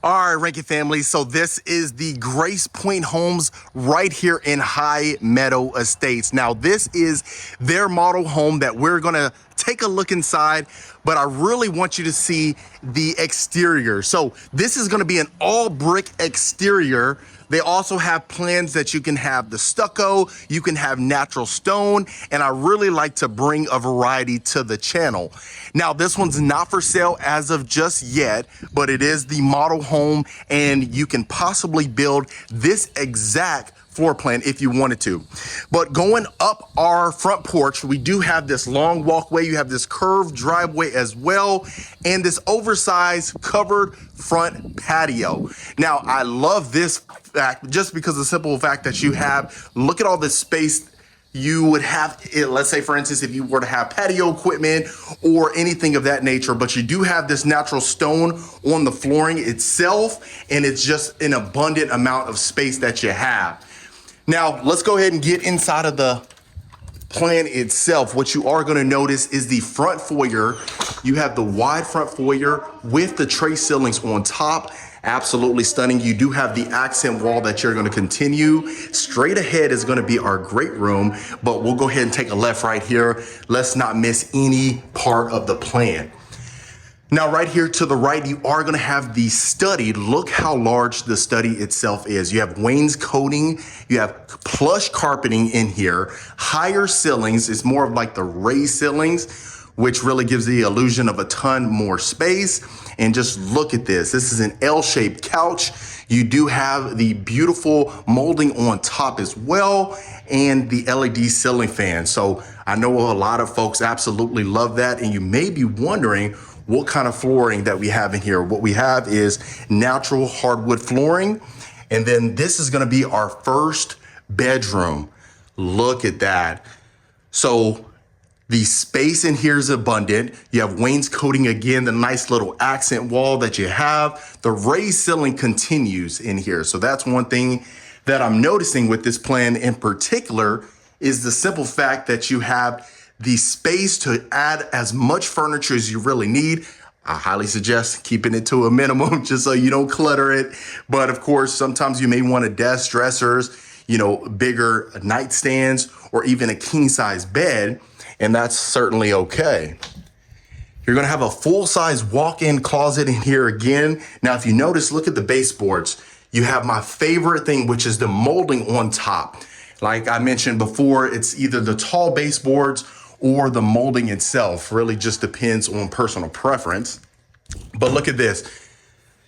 All right, Rankin family. So this is the Grace Point Homes right here in High Meadow Estates. Now, this is their model home that we're gonna take a look inside, but I really want you to see the exterior. So this is gonna be an all brick exterior. They also have plans that you can have the stucco, you can have natural stone, and I really like to bring a variety to the channel. Now, this one's not for sale as of just yet, but it is the model home, and you can possibly build this exact floor plan if you wanted to. But going up our front porch, we do have this long walkway. You have this curved driveway as well, and this oversized covered front patio. Now, I love this fact just because of the simple fact that you have, look at all this space you would have. Let's say, for instance, if you were to have patio equipment or anything of that nature, but you do have this natural stone on the flooring itself, and it's just an abundant amount of space that you have. Now, let's go ahead and get inside of the plan itself. What you are going to notice is the front foyer. You have the wide front foyer with the tray ceilings on top. Absolutely stunning. You do have the accent wall that you're going to continue. Straight ahead is going to be our great room, but we'll go ahead and take a left right here. Let's not miss any part of the plan. Now, right here to the right, you are going to have the study. Look how large the study itself is. You have wainscoting, you have plush carpeting in here, higher ceilings. It's more of like the raised ceilings, which really gives the illusion of a ton more space. And just look at this. This is an L-shaped couch. You do have the beautiful molding on top as well, and the LED ceiling fan. So I know a lot of folks absolutely love that. And you may be wondering what kind of flooring that we have in here. What we have is natural hardwood flooring. And then this is gonna be our first bedroom. Look at that. So the space in here is abundant. You have wainscoting again, the nice little accent wall that you have. The raised ceiling continues in here. So that's one thing that I'm noticing with this plan in particular is the simple fact that you have the space to add as much furniture as you really need. I highly suggest keeping it to a minimum just so you don't clutter it. But of course, sometimes you may want a desk, dressers, bigger nightstands, or even a king size bed. And that's certainly okay. You're gonna have a full-size walk-in closet in here again. Now, if you notice, look at the baseboards. You have my favorite thing, which is the molding on top. Like I mentioned before, it's either the tall baseboards or the molding itself. Really just depends on personal preference. But look at this.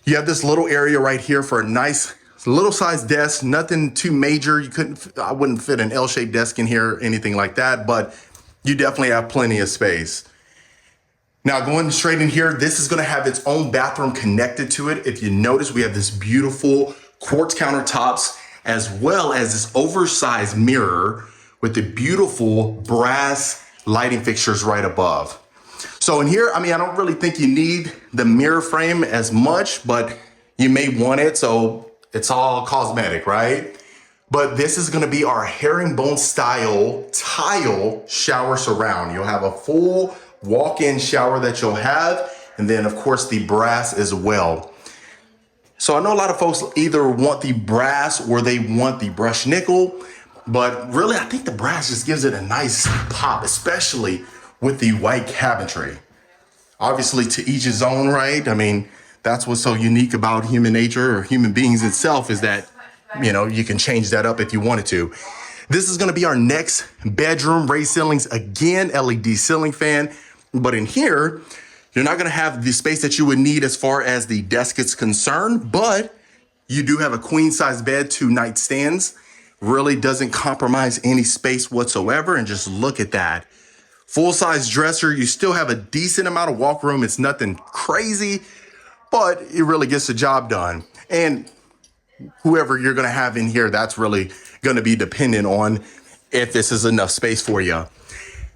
You have this little area right here for a nice little size desk, nothing too major. I wouldn't fit an L-shaped desk in here or anything like that, but you definitely have plenty of space. Now, going straight in here, this is gonna have its own bathroom connected to it. If you notice, we have this beautiful quartz countertops as well as this oversized mirror with the beautiful brass lighting fixtures right above. So in here, I don't really think you need the mirror frame as much, but you may want it, so it's all cosmetic, right? But this is gonna be our herringbone style tile shower surround. You'll have a full walk-in shower that you'll have, and then of course the brass as well. So I know a lot of folks either want the brass or they want the brushed nickel, but really I think the brass just gives it a nice pop, especially with the white cabinetry. Obviously to each his own, right? That's what's so unique about human nature or human beings itself is that you can change that up if you wanted to. This is gonna be our next bedroom, raised ceilings, again, LED ceiling fan. But in here, you're not gonna have the space that you would need as far as the desk is concerned, but you do have a queen size bed, 2 nightstands. Really doesn't compromise any space whatsoever. And just look at that. Full size dresser, you still have a decent amount of walk room. It's nothing crazy, but it really gets the job done. And whoever you're gonna have in here, that's really gonna be dependent on if this is enough space for you.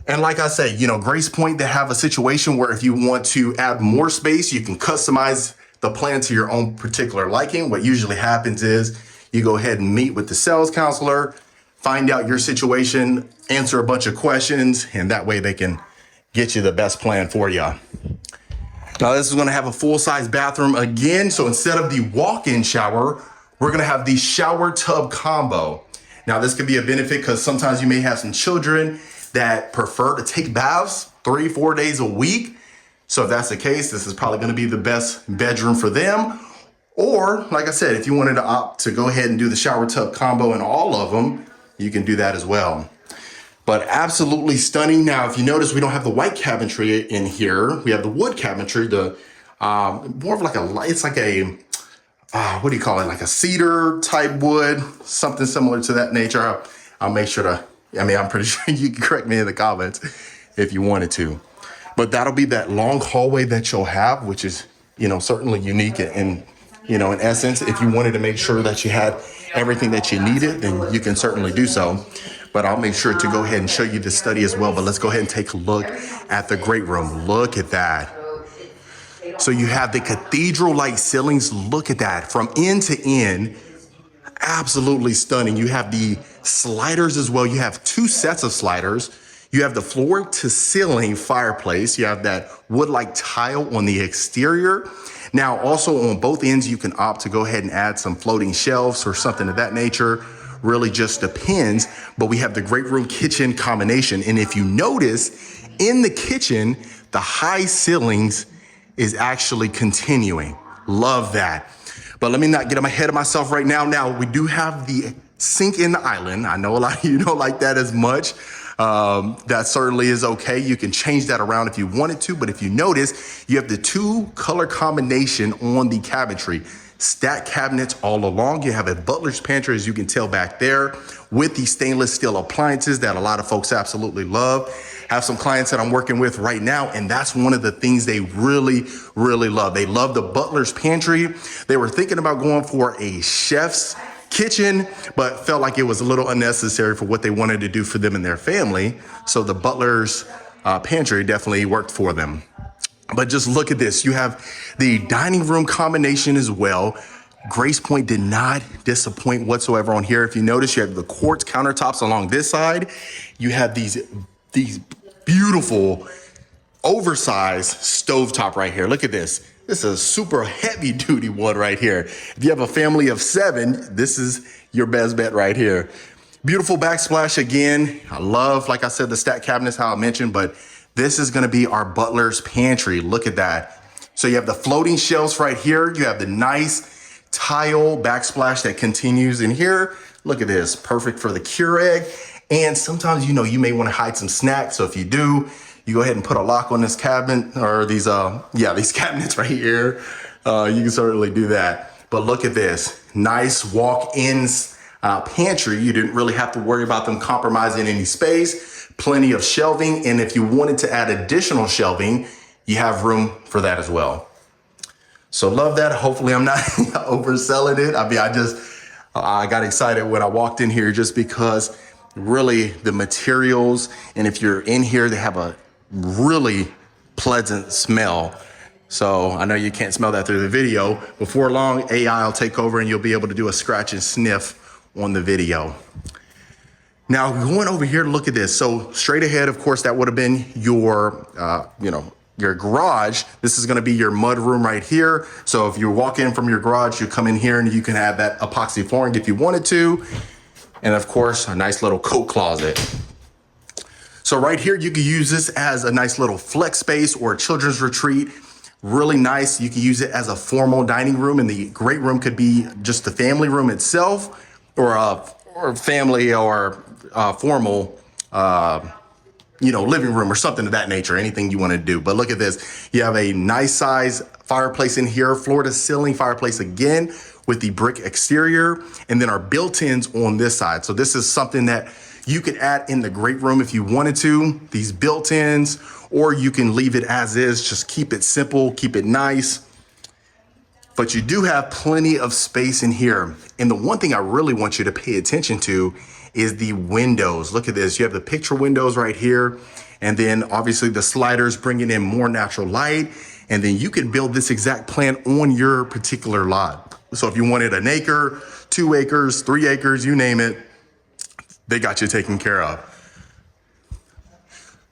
And like I say, Grace Point, they have a situation where if you want to add more space, you can customize the plan to your own particular liking. What usually happens is you go ahead and meet with the sales counselor, find out your situation, answer a bunch of questions, and that way they can get you the best plan for you. Now this is gonna have a full-size bathroom again. So instead of the walk-in shower, we're gonna have the shower tub combo. Now this could be a benefit because sometimes you may have some children that prefer to take baths 3-4 days a week. So if that's the case, this is probably gonna be the best bedroom for them. Or like I said, if you wanted to opt to go ahead and do the shower tub combo in all of them, you can do that as well. But absolutely stunning. Now, if you notice, we don't have the white cabinetry in here. We have the wood cabinetry, the more of like it's like a, what do you call it? Like a cedar type wood, something similar to that nature. I'll make sure to, I'm pretty sure you can correct me in the comments if you wanted to. But that'll be that long hallway that you'll have, which is, certainly unique in essence. If you wanted to make sure that you had everything that you needed, then you can certainly do so. But I'll make sure to go ahead and show you the study as well. But let's go ahead and take a look at the great room. Look at that. So you have the cathedral-like ceilings. Look at that from end to end. Absolutely stunning. You have the sliders as well. You have 2 sets of sliders. You have the floor to ceiling fireplace. You have that wood-like tile on the exterior. Now, also on both ends, you can opt to go ahead and add some floating shelves or something of that nature. Really just depends. But we have the great room kitchen combination. And if you notice in the kitchen, the high ceilings is actually continuing. Love that. But let me not get ahead of myself right now. Now, we do have the sink in the island. I know a lot of you don't like that as much. That certainly is okay. You can change that around if you wanted to, but if you notice, you have the 2 color combination on the cabinetry. Stacked cabinets all along. You have a butler's pantry, as you can tell back there, with the stainless steel appliances that a lot of folks absolutely love. Have some clients that I'm working with right now, and that's one of the things they really, really love. They love the butler's pantry. They were thinking about going for a chef's kitchen, but felt like it was a little unnecessary for what they wanted to do for them and their family. So the butler's pantry definitely worked for them. But just look at this. You have the dining room combination as well. Grace Point did not disappoint whatsoever on here. If you notice, you have the quartz countertops along this side. You have these beautiful oversized stovetop right here. Look at this. This is a super heavy duty one right here. If you have a family of 7, this is your best bet right here. Beautiful backsplash again. I love, like I said, the stacked cabinets, how I mentioned, but this is gonna be our butler's pantry. Look at that. So you have the floating shelves right here. You have the nice tile backsplash that continues in here. Look at this, perfect for the Keurig. And sometimes, you may wanna hide some snacks. So if you do, you go ahead and put a lock on this cabinet or these cabinets right here. You can certainly do that. But look at this, nice walk-ins pantry. You didn't really have to worry about them compromising any space. Plenty of shelving. And if you wanted to add additional shelving, you have room for that as well. So love that. Hopefully I'm not overselling it. I got excited when I walked in here just because really the materials, and if you're in here, they have a really pleasant smell. So I know you can't smell that through the video. Before long, AI will take over and you'll be able to do a scratch and sniff on the video. Now going over here, look at this. So straight ahead, of course, that would have been your, your garage. This is going to be your mud room right here. So if you walk in from your garage, you come in here and you can have that epoxy flooring if you wanted to. And of course, a nice little coat closet. So right here, you can use this as a nice little flex space or a children's retreat. Really nice. You can use it as a formal dining room, and the great room could be just the family room itself, or family or formal, living room or something of that nature, anything you want to do. But look at this. You have a nice size fireplace in here, floor to ceiling fireplace again with the brick exterior, and then our built-ins on this side. So this is something that you could add in the great room if you wanted to, these built-ins, or you can leave it as is, just keep it simple, keep it nice. But you do have plenty of space in here. And the one thing I really want you to pay attention to is the windows. Look at this. You have the picture windows right here. And then obviously the sliders bringing in more natural light. And then you can build this exact plan on your particular lot. So if you wanted an acre, 2 acres, 3 acres, you name it, they got you taken care of.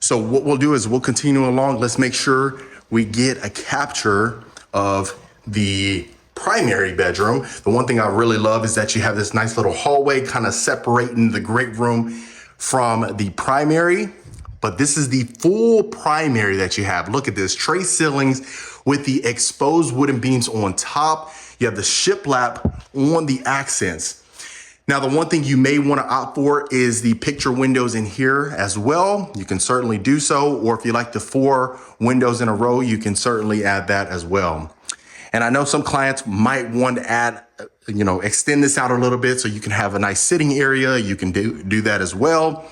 So what we'll do is we'll continue along. Let's make sure we get a capture of the primary bedroom. The one thing I really love is that you have this nice little hallway kind of separating the great room from the primary. But this is the full primary that you have. Look at this, tray ceilings with the exposed wooden beams on top. You have the shiplap on the accents. Now, the one thing you may want to opt for is the picture windows in here as well. You can certainly do so. Or if you like the 4 windows in a row, you can certainly add that as well. And I know some clients might want to add, extend this out a little bit so you can have a nice sitting area. You can do that as well.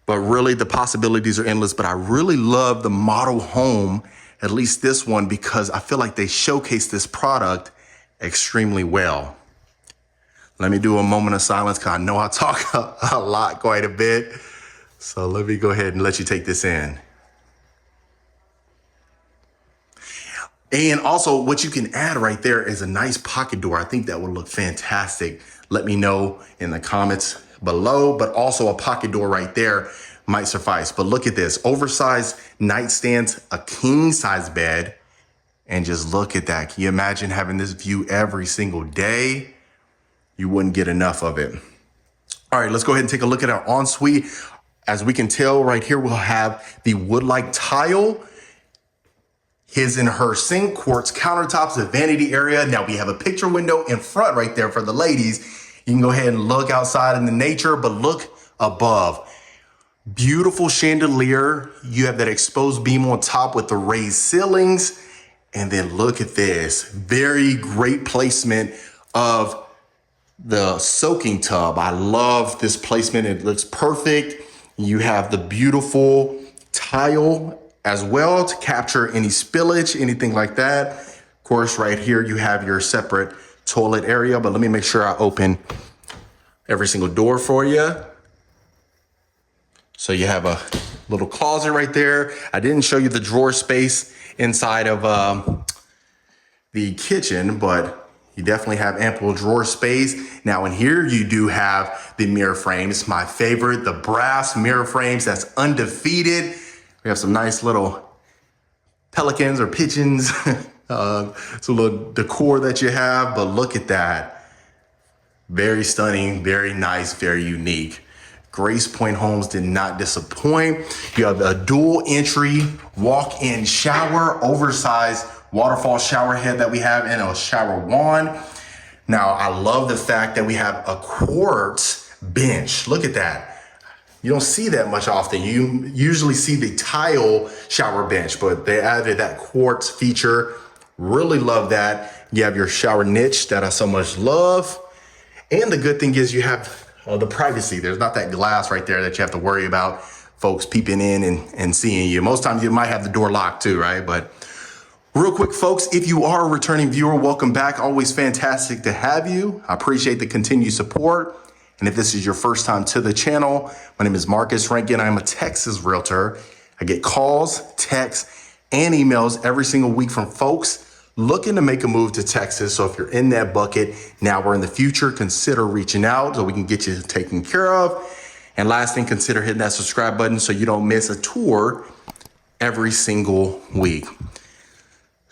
But really the possibilities are endless. But I really love the model home, at least this one, because I feel like they showcase this product extremely well. Let me do a moment of silence because I know I talk a lot, quite a bit. So let me go ahead and let you take this in. And also what you can add right there is a nice pocket door. I think that would look fantastic. Let me know in the comments below, but also a pocket door right there might suffice. But look at this, oversized nightstands, a king size bed, and just look at that. Can you imagine having this view every single day? You wouldn't get enough of it. All right, let's go ahead and take a look at our ensuite. As we can tell right here, we'll have the wood-like tile, his and her sink, quartz countertops, the vanity area. Now we have a picture window in front right there for the ladies. You can go ahead and look outside in the nature, but look above. Beautiful chandelier. You have that exposed beam on top with the raised ceilings. And then look at this, very great placement of the soaking tub. I love this placement. It looks perfect. You have the beautiful tile as well to capture any spillage, anything like that. Of course, right here, you have your separate toilet area, but let me make sure I open every single door for you. So you have a little closet right there. I didn't show you the drawer space inside of the kitchen, but you definitely have ample drawer space. Now in here, you do have the mirror frames. My favorite, the brass mirror frames, that's undefeated. We have some nice little pelicans or pigeons. Some little decor that you have, but look at that. Very stunning, very nice, very unique. Grace Point Homes did not disappoint. You have a dual entry walk-in shower, oversized waterfall shower head that we have, and a shower wand. Now, I love the fact that we have a quartz bench. Look at that. You don't see that much often. You usually see the tile shower bench, but they added that quartz feature. Really love that. You have your shower niche that I so much love. And the good thing is you have the privacy. There's not that glass right there that you have to worry about folks peeping in and seeing you. Most times you might have the door locked too, right? But real quick, folks, if you are a returning viewer, welcome back. Always fantastic to have you. I appreciate the continued support. And if this is your first time to the channel, my name is Marcus Rankin. I'm a Texas realtor. I get calls, texts, and emails every single week from folks looking to make a move to Texas. So if you're in that bucket now or in the future, consider reaching out so we can get you taken care of. And last thing, consider hitting that subscribe button so you don't miss a tour every single week.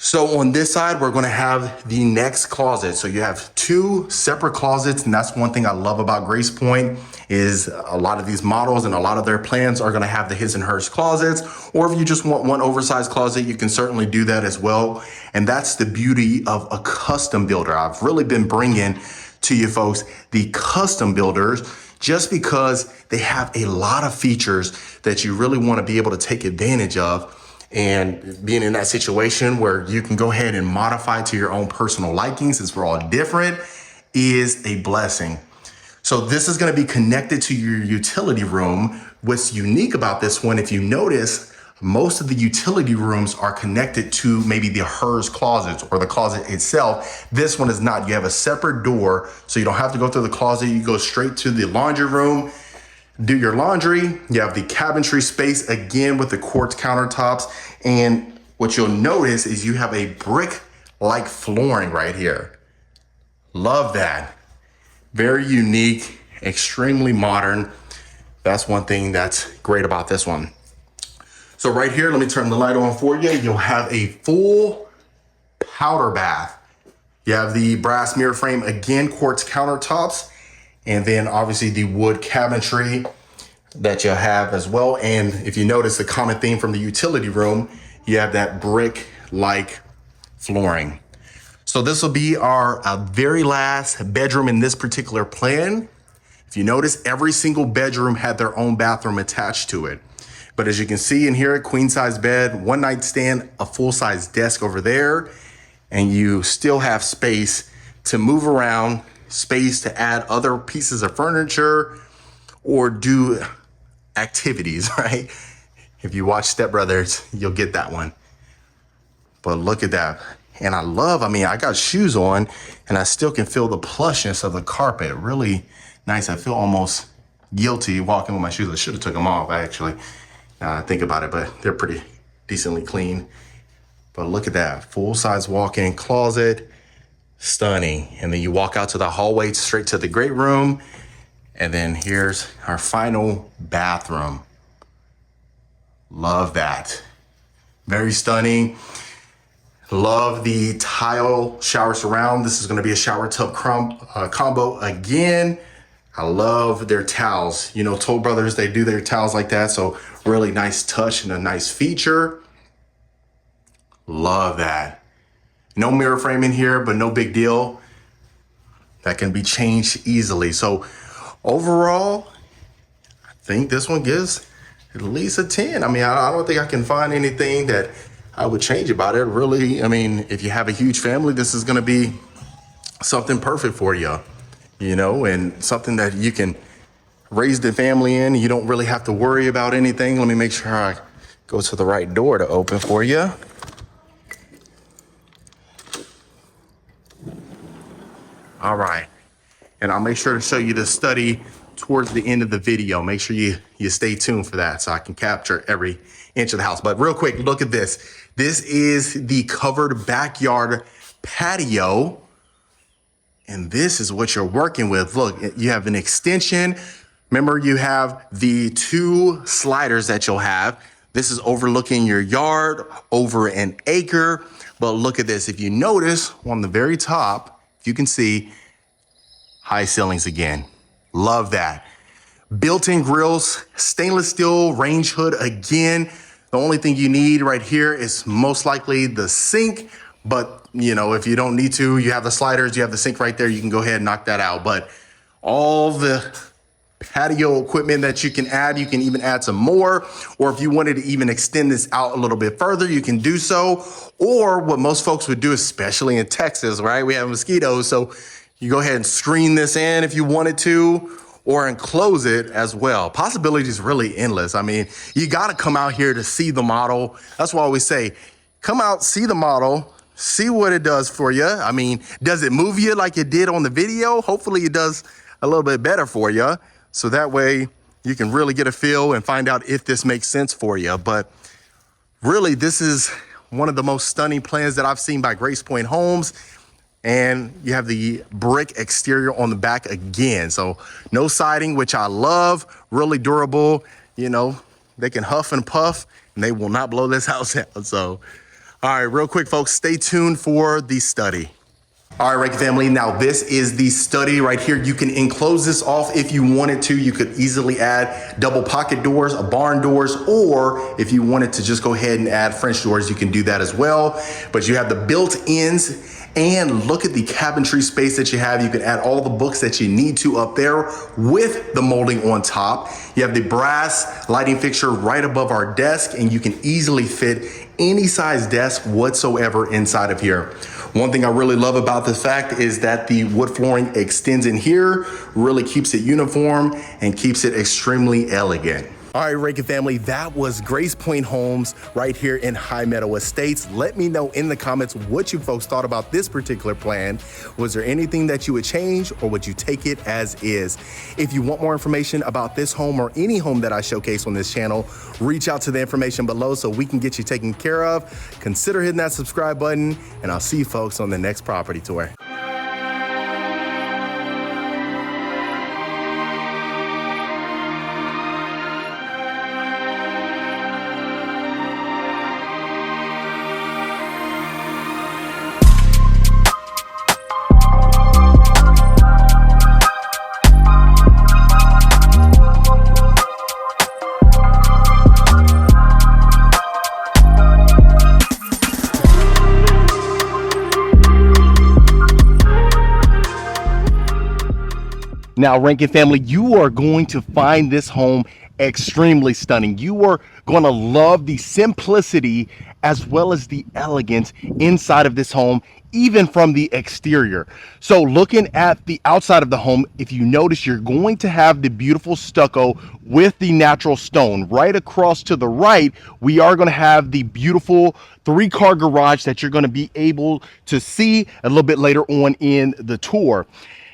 So on this side, we're going to have the next closet. So you have 2 separate closets. And that's one thing I love about Grace Point is a lot of these models and a lot of their plans are going to have the his and hers closets. Or if you just want one oversized closet, you can certainly do that as well. And that's the beauty of a custom builder. I've really been bringing to you folks the custom builders just because they have a lot of features that you really want to be able to take advantage of. And being in that situation where you can go ahead and modify to your own personal liking, since we're all different, is a blessing. So this is going to be connected to your utility room. What's unique about this one, if you notice, most of the utility rooms are connected to maybe the hers closets or the closet itself. This one is not. You have a separate door, so you don't have to go through the closet. You go straight to the laundry room, do your laundry. You have the cabinetry space again with the quartz countertops. And what you'll notice is you have a brick-like flooring right here. Love that. Very unique, extremely modern. That's one thing that's great about this one. So right here, let me turn the light on for you. You'll have a full powder bath. You have the brass mirror frame, again, quartz countertops, and then obviously the wood cabinetry that you'll have as well. And if you notice the common theme from the utility room, you have that brick-like flooring. So this will be our very last bedroom in this particular plan. If you notice, every single bedroom had their own bathroom attached to it. But as you can see in here, queen size bed, one nightstand, a full size desk over there, and you still have space to move around, space to add other pieces of furniture or do activities, right? If you watch Step Brothers, you'll get that one. But look at that. And I got shoes on and I still can feel the plushness of the carpet. Really nice. I feel almost guilty walking with my shoes. I should have took them off, actually. Now I think about it, but they're pretty decently clean. But look at that, full-size walk-in closet, stunning. And then you walk out to the hallway straight to the great room. And then here's our final bathroom. Love that. Very stunning. Love the tile shower surround. This is gonna be a shower tub combo again. I love their towels. You know, Toll Brothers, they do their towels like that. So really nice touch and a nice feature. Love that. No mirror frame in here, but no big deal. That can be changed easily. So overall, I think this one gives at least a 10. I don't think I can find anything that I would change about it. Really, if you have a huge family, this is gonna be something perfect for you, and something that you can raise the family in. You don't really have to worry about anything. Let me make sure I go to the right door to open for you. All right, and I'll make sure to show you the study towards the end of the video. Make sure you stay tuned for that so I can capture every inch of the house. But real quick, look at this. This is the covered backyard patio. And this is what you're working with. Look, you have an extension. Remember, you have the 2 sliders that you'll have. This is overlooking your yard, over an acre. But look at this. If you notice on the very top, you can see high ceilings again. Love that. Built-in grills, stainless steel range hood again. The only thing you need right here is most likely the sink. But, if you don't need to, you have the sliders, you have the sink right there, you can go ahead and knock that out. But all the patio equipment that you can add, you can even add some more. Or if you wanted to even extend this out a little bit further, you can do so. Or what most folks would do, especially in Texas, right? We have mosquitoes, so you go ahead and screen this in if you wanted to, or enclose it as well. Possibilities really endless. You gotta come out here to see the model. That's why I always say, come out, see the model, see what it does for you. Does it move you like it did on the video? Hopefully it does a little bit better for you. So that way you can really get a feel and find out if this makes sense for you. But really, this is one of the most stunning plans that I've seen by Grace Point Homes. And you have the brick exterior on the back again. So no siding, which I love, really durable. They can huff and puff and they will not blow this house out. So, all right, real quick, folks, stay tuned for the study. All right, Reiki family, now this is the study right here. You can enclose this off if you wanted to. You could easily add double pocket doors, barn doors, or if you wanted to just go ahead and add French doors, you can do that as well. But you have the built-ins, and look at the cabinetry space that you have. You can add all the books that you need to up there with the molding on top. You have the brass lighting fixture right above our desk, and you can easily fit any size desk whatsoever inside of here. One thing I really love about this fact is that the wood flooring extends in here, really keeps it uniform and keeps it extremely elegant. All right, Reiki family, that was Grace Point Homes right here in High Meadow Estates. Let me know in the comments what you folks thought about this particular plan. Was there anything that you would change, or would you take it as is? If you want more information about this home or any home that I showcase on this channel, reach out to the information below so we can get you taken care of. Consider hitting that subscribe button, and I'll see you folks on the next property tour. Now, Rankin family, you are going to find this home extremely stunning. You are going to love the simplicity as well as the elegance inside of this home, even from the exterior. So looking at the outside of the home, if you notice, you're going to have the beautiful stucco with the natural stone. Right across to the right, we are going to have the beautiful 3-car garage that you're going to be able to see a little bit later on in the tour.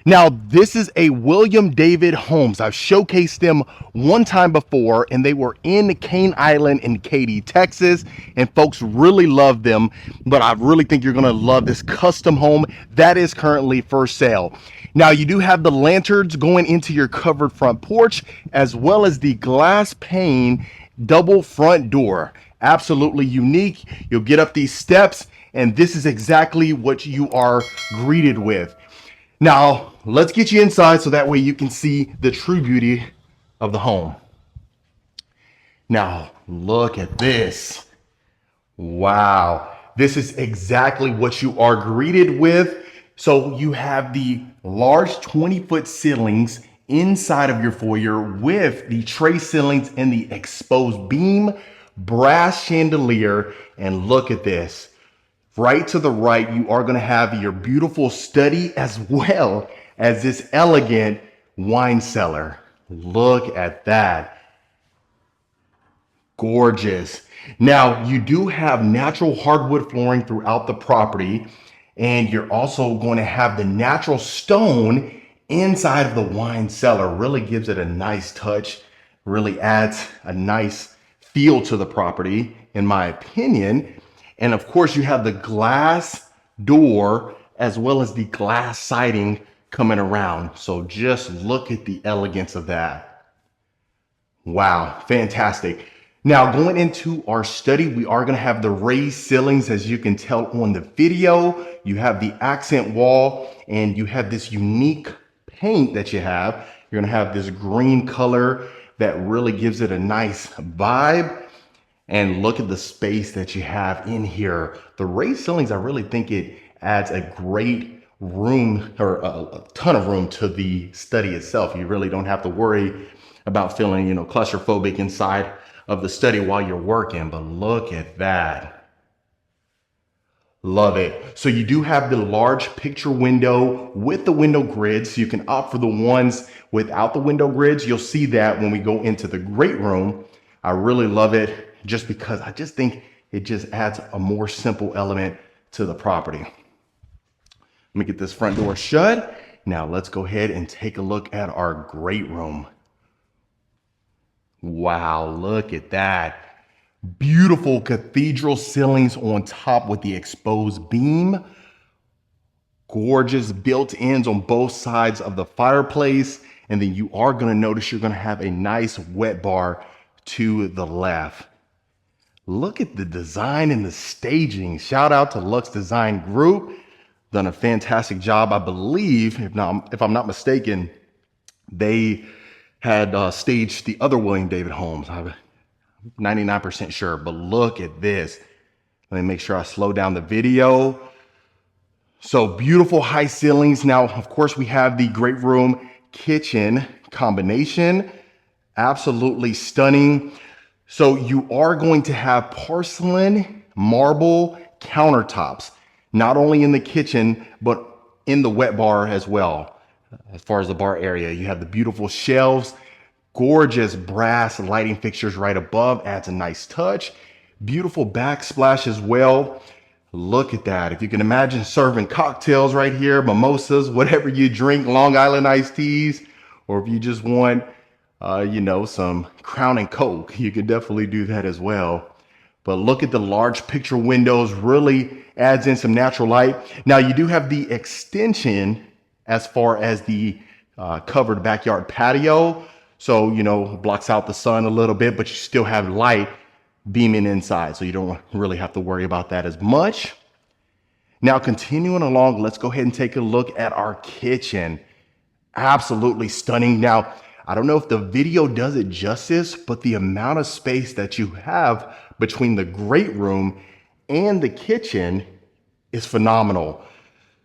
Now, this is a William David Homes. I've showcased them one time before, and they were in Cane Island in Katy, Texas, and folks really love them. But I really think you're going to love this custom home that is currently for sale. Now, you do have the lanterns going into your covered front porch, as well as the glass pane double front door. Absolutely unique. You'll get up these steps, and this is exactly what you are greeted with. Now, let's get you inside so that way you can see the true beauty of the home. Now, look at this. Wow. This is exactly what you are greeted with. So you have the large 20-foot ceilings inside of your foyer with the tray ceilings and the exposed beam, brass chandelier, and look at this. Right to the right, you are going to have your beautiful study as well as this elegant wine cellar. Look at that. Gorgeous. Now, you do have natural hardwood flooring throughout the property, and you're also going to have the natural stone inside of the wine cellar. Really gives it a nice touch, really adds a nice feel to the property, in my opinion. And of course, you have the glass door as well as the glass siding coming around. So just look at the elegance of that. Wow, fantastic. Now going into our study, we are going to have the raised ceilings, as you can tell on the video. You have the accent wall, and you have this unique paint that you have. You're going to have this green color that really gives it a nice vibe. And look at the space that you have in here. The raised ceilings, I really think it adds a great room, or a ton of room to the study itself. You really don't have to worry about feeling, claustrophobic inside of the study while you're working. But look at that. Love it. So you do have the large picture window with the window grids. So you can opt for the ones without the window grids. You'll see that when we go into the great room. I really love it, just because I just think it just adds a more simple element to the property. Let me get this front door shut. Now let's go ahead and take a look at our great room. Wow, look at that. Beautiful cathedral ceilings on top with the exposed beam. Gorgeous built-ins on both sides of the fireplace. And then you are going to notice you're going to have a nice wet bar to the left. Look at the design and the staging. Shout out to Lux Design Group. Done a fantastic job. I believe, if I'm not mistaken, they had staged the other William David Homes. I'm 99% sure, but look at this. Let me make sure I slow down the video. So beautiful high ceilings. Now, of course, we have the great room kitchen combination. Absolutely stunning. So you are going to have porcelain marble countertops, not only in the kitchen, but in the wet bar as well. As far as the bar area, you have the beautiful shelves, gorgeous brass lighting fixtures right above, adds a nice touch. Beautiful backsplash as well. Look at that. If you can imagine serving cocktails right here, mimosas, whatever you drink, Long Island iced teas, or if you just want some Crown and Coke, you can definitely do that as well. But look at the large picture windows, really adds in some natural light. Now you do have the extension as far as the covered backyard patio. So, blocks out the sun a little bit, but you still have light beaming inside. So you don't really have to worry about that as much. Now continuing along, let's go ahead and take a look at our kitchen. Absolutely stunning. Now, I don't know if the video does it justice, but the amount of space that you have between the great room and the kitchen is phenomenal.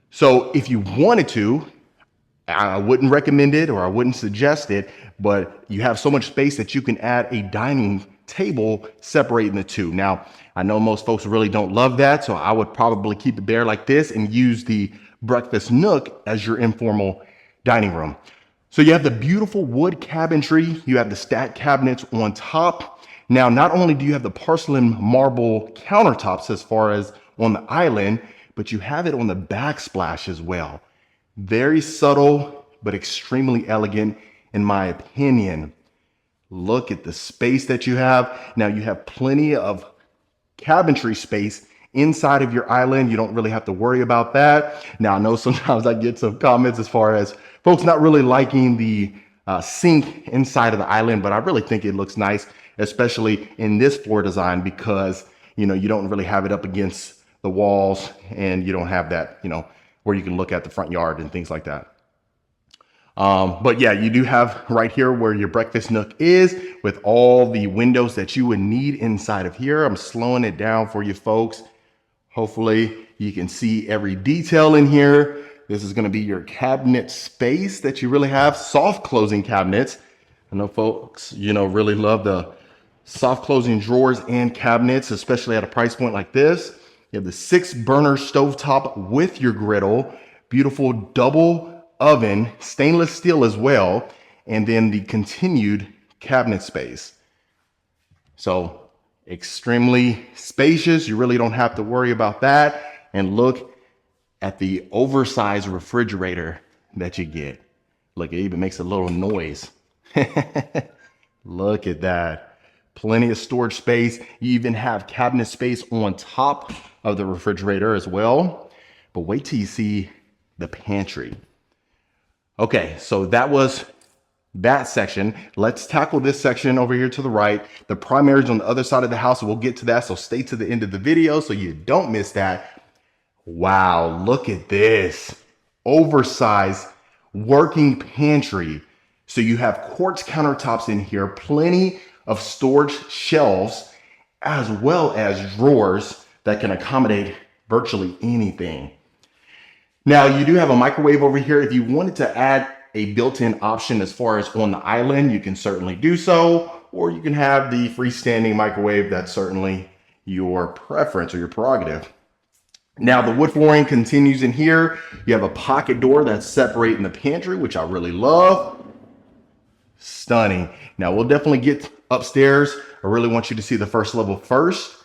So if you wanted to, I wouldn't recommend it or I wouldn't suggest it, but you have so much space that you can add a dining table separating the two. Now, I know most folks really don't love that, so I would probably keep it there like this and use the breakfast nook as your informal dining room. So you have the beautiful wood cabinetry, you have the stacked cabinets on top. Now, not only do you have the porcelain marble countertops as far as on the island, but you have it on the backsplash as well. Very subtle, but extremely elegant in my opinion. Look at the space that you have. Now you have plenty of cabinetry space inside of your island. You don't really have to worry about that. Now I know sometimes I get some comments as far as folks not really liking the sink inside of the island, but I really think it looks nice, especially in this floor design, because you don't really have it up against the walls and you don't have that, where you can look at the front yard and things like that. But yeah, you do have right here where your breakfast nook is with all the windows that you would need inside of here. I'm slowing it down for you folks. Hopefully you can see every detail in here. This is going to be your cabinet space that you really have. Soft closing cabinets. I know folks, really love the soft closing drawers and cabinets, especially at a price point like this. You have the 6-burner stovetop with your griddle, beautiful double oven, stainless steel as well, and then the continued cabinet space. So extremely spacious. You really don't have to worry about that. And look at the oversized refrigerator that you get. Look, it even makes a little noise. Look at that. Plenty of storage space. You even have cabinet space on top of the refrigerator as well. But wait till you see the pantry. Okay, so that was that section. Let's tackle this section over here to the right. The primary is on the other side of the house. We'll get to that, so stay to the end of the video so you don't miss that. Wow, look at this. Oversized working pantry. So you have quartz countertops in here, plenty of storage shelves, as well as drawers that can accommodate virtually anything. Now you do have a microwave over here. If you wanted to add a built-in option as far as on the island, you can certainly do so, or you can have the freestanding microwave. That's certainly your preference or your prerogative. Now the wood flooring continues in here. You have a pocket door that's separating the pantry, which I really love. Stunning. Now we'll definitely get upstairs. I really want you to see the first level first.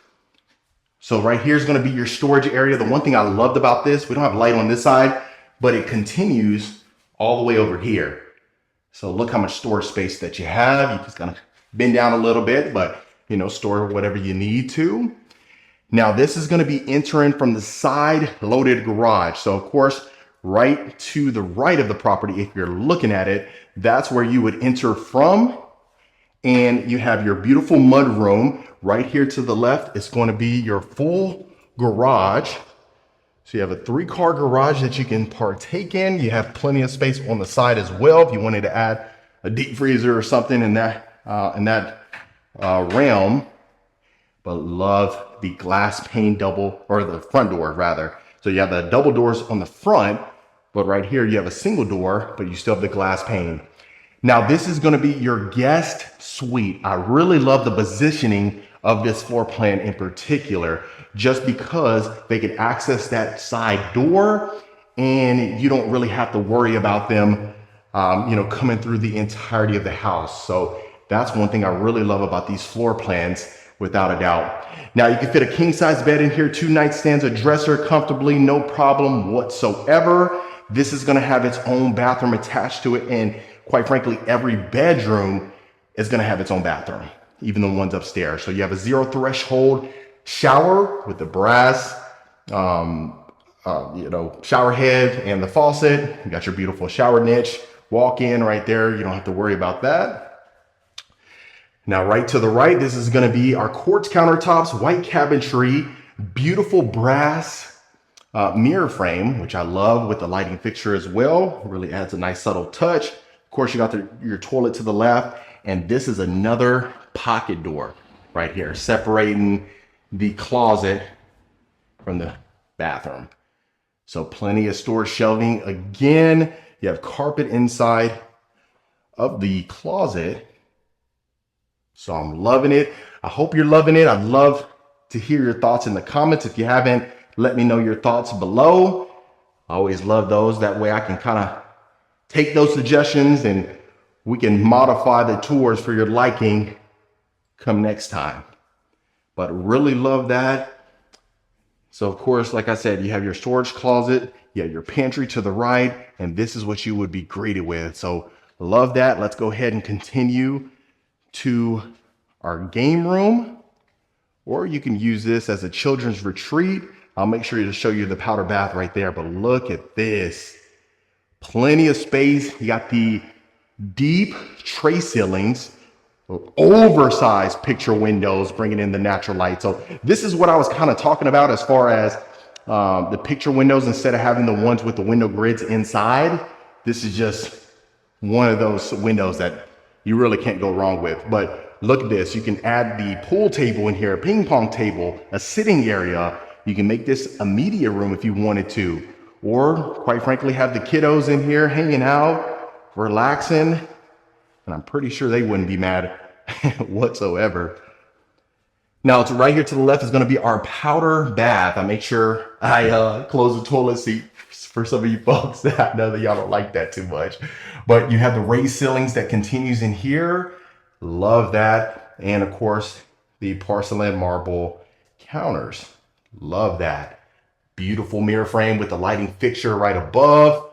So right here is going to be your storage area. The one thing I loved about this, we don't have light on this side, but it continues all the way over here. So look how much storage space that you have. You just kind of bend down a little bit, but store whatever you need to. Now this is going to be entering from the side loaded garage. So of course, right to the right of the property, if you're looking at it, that's where you would enter from. And you have your beautiful mudroom. Right here to the left, it's going to be your full garage. So you have a 3-car garage that you can partake in. You have plenty of space on the side as well if you wanted to add a deep freezer or something in that realm. But love the glass pane double, or the front door rather. So you have the double doors on the front, but right here you have a single door, but you still have the glass pane. Now this is going to be your guest suite. I really love the positioning of this floor plan in particular, just because they can access that side door and you don't really have to worry about them, coming through the entirety of the house. So that's one thing I really love about these floor plans, without a doubt. Now you can fit a king size bed in here, 2 nightstands, a dresser comfortably, no problem whatsoever. This is going to have its own bathroom attached to it, and quite frankly, every bedroom is going to have its own bathroom, even the ones upstairs. So you have a 0 threshold shower with the brass, shower head and the faucet. You got your beautiful shower niche, walk in right there. You don't have to worry about that. Now, right to the right, this is going to be our quartz countertops, white cabinetry, beautiful brass mirror frame, which I love, with the lighting fixture as well. It really adds a nice subtle touch. Of course, you got your toilet to the left, and this is another pocket door right here, separating the closet from the bathroom. So plenty of storage shelving. Again, You have carpet inside of the closet. So I'm loving it. I hope you're loving it. I'd love to hear your thoughts in the comments. If you haven't, let me know your thoughts below. I always love those. That way I can kind of take those suggestions and we can modify the tours for your liking come next time. But really love that. So of course, like I said, you have your storage closet, you have your pantry to the right, and this is what you would be greeted with. So love that. Let's go ahead and continue to our game room, or you can use this as a children's retreat. I'll make sure to show you the powder bath right there, but look at this. Plenty of space. You got the deep tray ceilings, oversized picture windows, bringing in the natural light. So this is what I was kind of talking about as far as the picture windows. Instead of having the ones with the window grids inside, this is just one of those windows that you really can't go wrong with. But look at this. You can add the pool table in here, a ping pong table, a sitting area. You can make this a media room if you wanted to, or quite frankly, have the kiddos in here hanging out, relaxing. And I'm pretty sure they wouldn't be mad whatsoever. Now, it's right here to the left is going to be our powder bath. I make sure I close the toilet seat for some of you folks. I know that y'all don't like that too much. But you have the raised ceilings that continues in here. Love that. And of course, the porcelain marble counters. Love that. Beautiful mirror frame with the lighting fixture right above.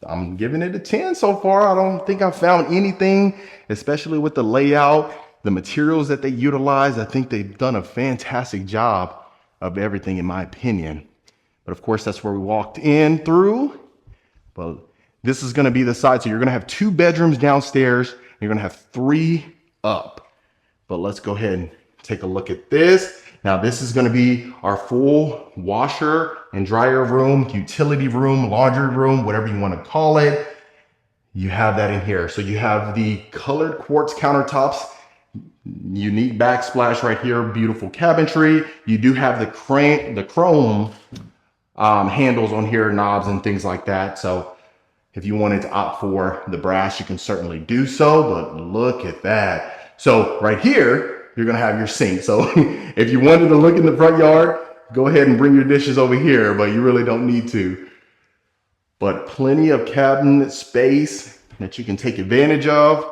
I'm giving it a 10 so far. I don't think I've found anything, especially with the layout, the materials that they utilize. I think they've done a fantastic job of everything, in my opinion. But of course, that's where we walked in through. But this is going to be the side. So you're going to have 2 bedrooms downstairs. And you're going to have 3 up. But let's go ahead and take a look at this. Now, this is going to be our full washer and dryer room, utility room, laundry room, whatever you want to call it. You have that in here. So you have the colored quartz countertops, unique backsplash right here, beautiful cabinetry. You do have the chrome handles on here, knobs and things like that. So if you wanted to opt for the brass, you can certainly do so, but look at that. So right here, you're going to have your sink. So if you wanted to look in the front yard, go ahead and bring your dishes over here, but you really don't need to. But plenty of cabinet space that you can take advantage of.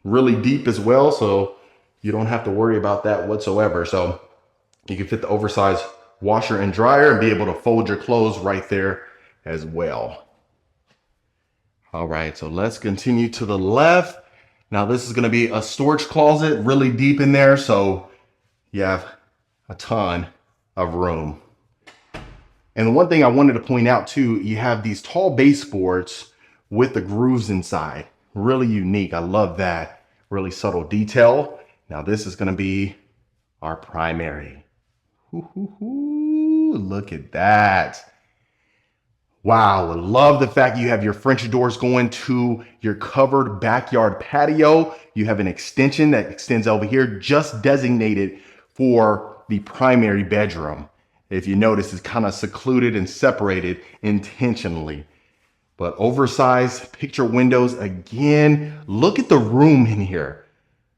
Really deep as well, so you don't have to worry about that whatsoever. So you can fit the oversized washer and dryer and be able to fold your clothes right there as well. All right, so let's continue to the left. Now this is going to be a storage closet, really deep in there, so you have a ton of room. And the one thing I wanted to point out too, you have these tall baseboards with the grooves inside. Really unique. I love that. Really subtle detail. Now this is going to be our primary. Look at that. Wow, I love the fact you have your French doors going to your covered backyard patio. You have an extension that extends over here, just designated for the primary bedroom. If you notice, it's kind of secluded and separated intentionally. But oversized picture windows again. Look at the room in here.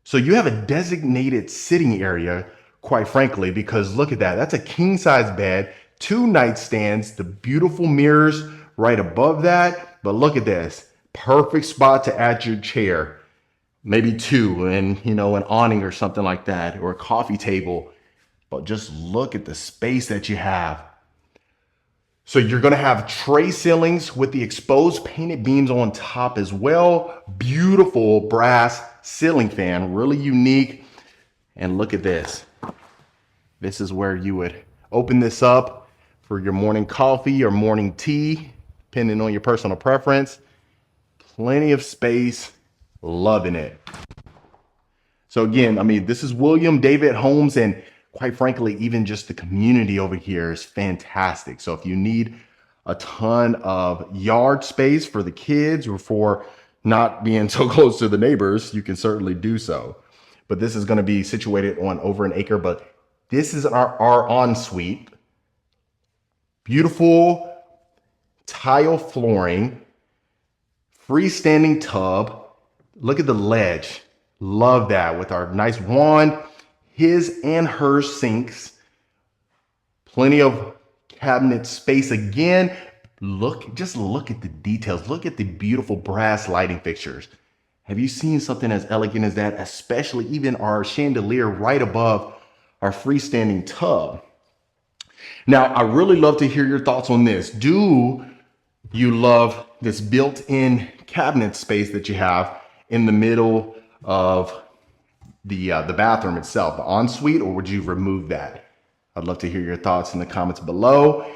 So you have a designated sitting area, quite frankly, because look at that. That's a king size bed, 2 nightstands, the beautiful mirrors right above that. But look at this, perfect spot to add your chair, maybe 2, and an awning or something like that, or a coffee table. But just look at the space that you have. So you're going to have tray ceilings with the exposed painted beams on top as well. Beautiful brass ceiling fan, really unique. And look at this. This is where you would open this up for your morning coffee or morning tea, depending on your personal preference. Plenty of space, loving it. So again, I mean, this is William David Homes, and quite frankly, even just the community over here is fantastic. So if you need a ton of yard space for the kids or for not being so close to the neighbors, you can certainly do so. But this is going to be situated on over an acre, but this is our ensuite. Beautiful tile flooring, freestanding tub. Look at the ledge. Love that with our nice wand, his and her sinks. Plenty of cabinet space again. Just look at the details. Look at the beautiful brass lighting fixtures. Have you seen something as elegant as that? Especially even our chandelier right above our freestanding tub. Now, I really love to hear your thoughts on this. Do you love this built-in cabinet space that you have in the middle of the bathroom itself, the ensuite, or would you remove that? I'd love to hear your thoughts in the comments below.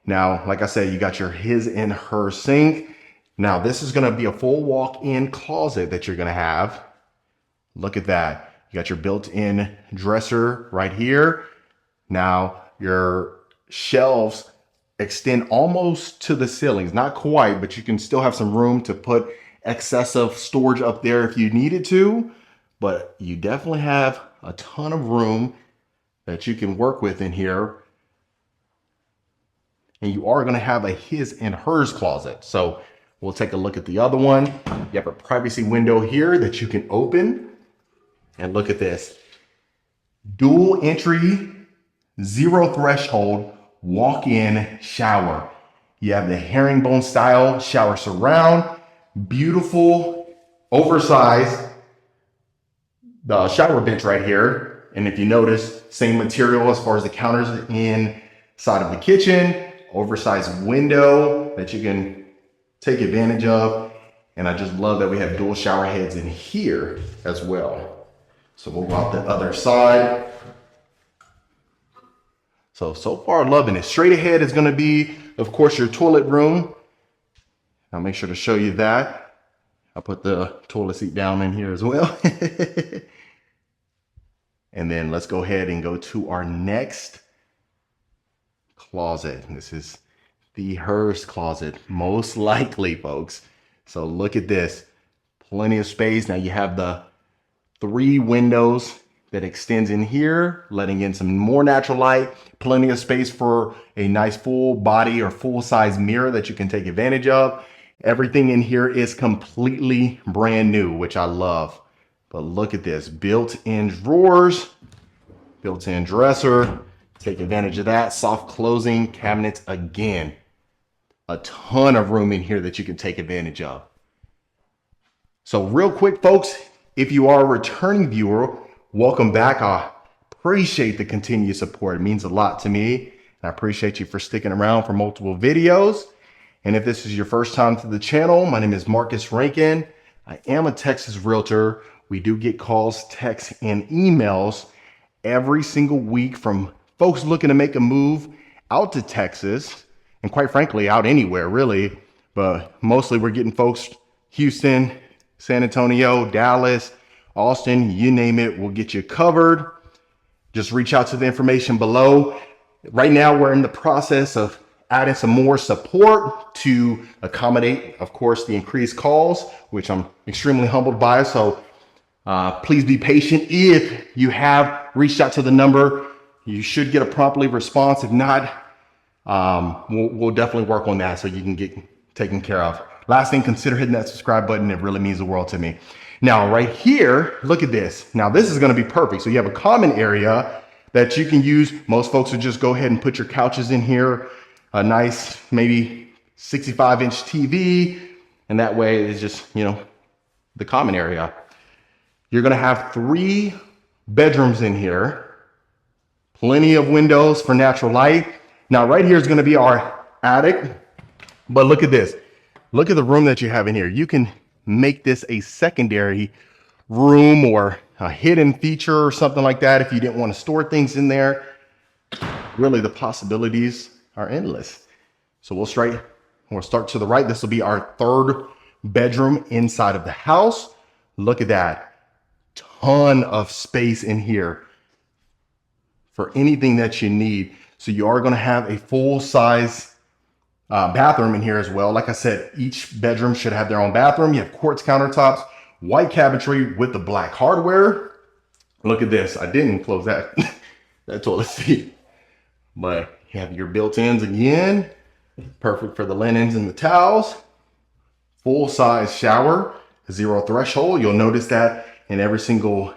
Now, like I said, you got your his and her sink. Now, this is going to be a full walk-in closet that you're going to have. Look at that. You got your built-in dresser right here. Now, your shelves extend almost to the ceilings. Not quite, but you can still have some room to put excessive storage up there if you needed to. But you definitely have a ton of room that you can work with in here. And you are going to have a his and hers closet. So we'll take a look at the other one. You have a privacy window here that you can open. And look at this. Dual entry, zero threshold, walk-in shower. You have the herringbone style shower surround. Beautiful, oversized the shower bench right here. And if you notice, same material as far as the counters inside of the kitchen. Oversized window that you can take advantage of. And I just love that we have dual shower heads in here as well. So we'll go out the other side. So far loving it. Straight ahead is going to be, of course, your toilet room. I'll make sure to show you that. I'll put the toilet seat down in here as well. And then let's go ahead and go to our next closet. This is the hers closet, most likely, folks. So look at this. Plenty of space. Now you have the 3 windows that extends in here, letting in some more natural light. Plenty of space for a nice full body or full size mirror that you can take advantage of. Everything in here is completely brand new, which I love. But look at this, built-in drawers, built-in dresser. Take advantage of that. Soft closing cabinets again. A ton of room in here that you can take advantage of. So real quick, folks, if you are a returning viewer, welcome back. I appreciate the continued support. It means a lot to me. And I appreciate you for sticking around for multiple videos. And if this is your first time to the channel, my name is Marcus Rankin. I am a Texas realtor. We do get calls, texts, and emails every single week from folks looking to make a move out to Texas, and quite frankly, out anywhere really. But mostly we're getting folks Houston, San Antonio, Dallas, Austin, you name it, we'll get you covered. Just reach out to the information below. Right now, we're in the process of adding some more support to accommodate, of course, the increased calls, which I'm extremely humbled by. So please be patient. If you have reached out to the number, you should get a promptly response. If not, we'll definitely work on that so you can get taken care of. Last thing, consider hitting that subscribe button. It really means the world to me. Now, right here, look at this. Now, this is going to be perfect. So you have a common area that you can use. Most folks would just go ahead and put your couches in here. A nice, maybe 65-inch TV. And that way it's just, you know, the common area. You're going to have 3 bedrooms in here. Plenty of windows for natural light. Now, right here is going to be our attic. But look at this. Look at the room that you have in here. You can make this a secondary room or a hidden feature or something like that if you didn't want to store things in there. Really, the possibilities are endless. So we'll start to the right. This will be our 3rd bedroom inside of the house. Look at that. Ton of space in here for anything that you need. So you are going to have a full size bathroom in here as well. Like I said, each bedroom should have their own bathroom. You have quartz countertops, white cabinetry with the black hardware. Look at this. I didn't close that, that toilet seat. But you have your built-ins again. Perfect for the linens and the towels. Full size shower, 0 threshold. You'll notice that in every single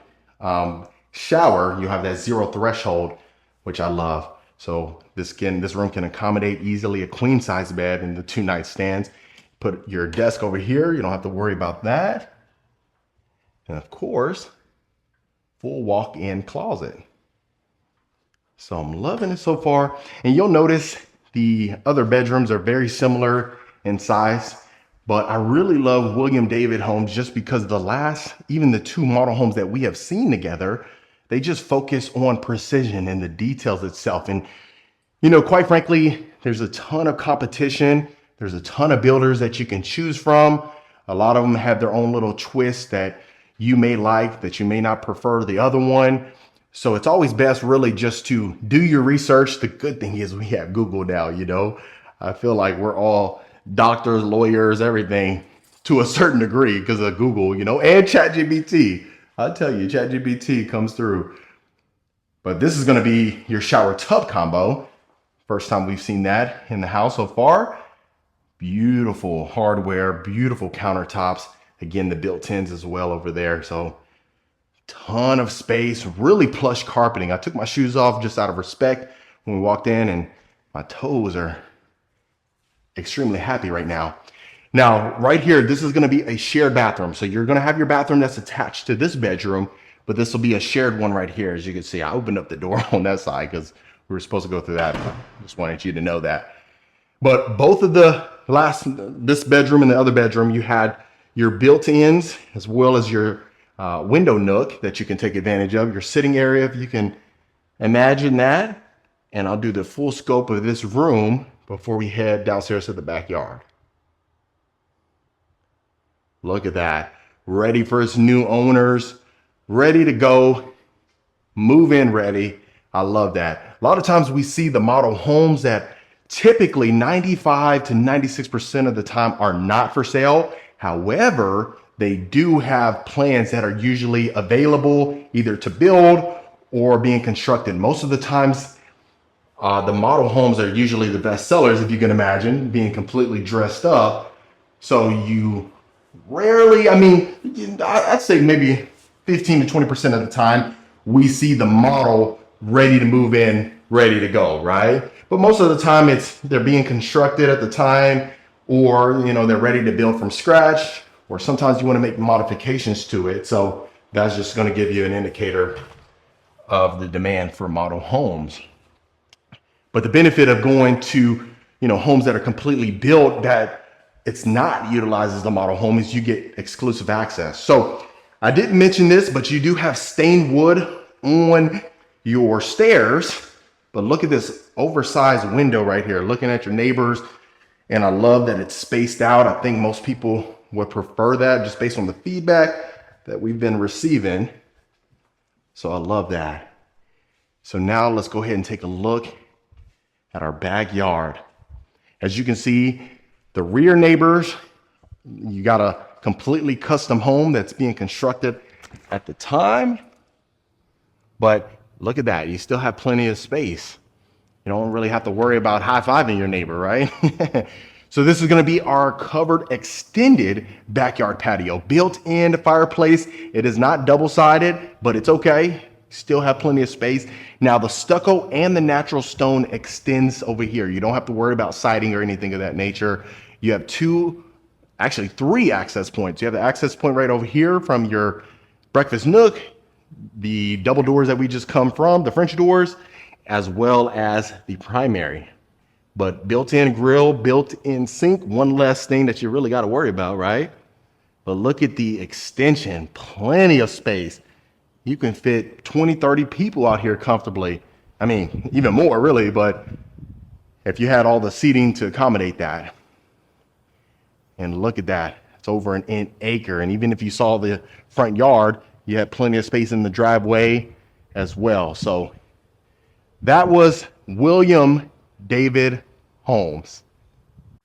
shower, you have that 0 threshold, which I love. So this room can accommodate easily a queen size bed and the 2 nightstands. Put your desk over here. You don't have to worry about that. And of course, full walk-in closet. So I'm loving it so far. And you'll notice the other bedrooms are very similar in size, but I really love William David homes just because even the 2 model homes that we have seen together, they just focus on precision and the details itself. And, you know, quite frankly, there's a ton of competition. There's a ton of builders that you can choose from. A lot of them have their own little twists that you may like, that you may not prefer the other one. So it's always best really just to do your research. The good thing is we have Google now, you know. I feel like we're all doctors, lawyers, everything to a certain degree because of Google, you know, and ChatGPT. I'll tell you, ChatGPT comes through. But this is going to be your shower tub combo. First time we've seen that in the house so far. Beautiful hardware, beautiful countertops. Again, the built-ins as well over there. So ton of space, really plush carpeting. I took my shoes off just out of respect when we walked in, and my toes are extremely happy right now. Now, right here, this is going to be a shared bathroom. So you're going to have your bathroom that's attached to this bedroom, but this will be a shared one right here. As you can see, I opened up the door on that side because we were supposed to go through that. Just wanted you to know that. But both of this bedroom and the other bedroom, you had your built-ins as well as your window nook that you can take advantage of, your sitting area, if you can imagine that. And I'll do the full scope of this room before we head downstairs to the backyard. Look at that. Ready for its new owners, ready to go, move in ready. I love that. A lot of times we see the model homes that typically 95 to 96% of the time are not for sale. However, they do have plans that are usually available either to build or being constructed. Most of the times, the model homes are usually the best sellers, if you can imagine, being completely dressed up. So you rarely, I'd say maybe 15 to 20% of the time, we see the model ready to move in, ready to go, right? But most of the time they're being constructed at the time, or, you know, they're ready to build from scratch, or sometimes you want to make modifications to it. So that's just going to give you an indicator of the demand for model homes. But the benefit of going to, you know, homes that are completely built that it's not utilized as the model home is you get exclusive access. So I didn't mention this, but you do have stained wood on your stairs. But look at this oversized window right here, looking at your neighbors. And I love that it's spaced out. I think most people would prefer that just based on the feedback that we've been receiving. So I love that. So now let's go ahead and take a look at our backyard. As you can see, the rear neighbors, you got a completely custom home that's being constructed at the time. But look at that, you still have plenty of space. You don't really have to worry about high-fiving your neighbor, right? So this is gonna be our covered extended backyard patio. Built-in fireplace. It is not double-sided, but it's okay. Still have plenty of space. Now the stucco and the natural stone extends over here. You don't have to worry about siding or anything of that nature. You have three access points. You have the access point right over here from your breakfast nook, the double doors that we just come from, the French doors, as well as the primary. But built-in grill, built-in sink, one less thing that you really got to worry about, right? But look at the extension, plenty of space. You can fit 20, 30 people out here comfortably. I mean, even more really, but if you had all the seating to accommodate that. And look at that, it's over an acre. And even if you saw the front yard, you had plenty of space in the driveway as well. So that was William David Homes.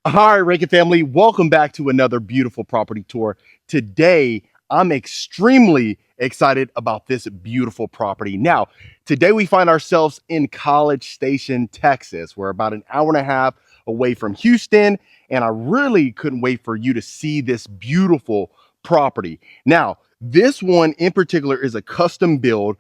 All right, Rankin family, welcome back to another beautiful property tour. Today, I'm extremely excited about this beautiful property. Now, today we find ourselves in College Station, Texas. We're about an hour and a half away from Houston. And I really couldn't wait for you to see this beautiful property. Now, this one in particular is a custom build.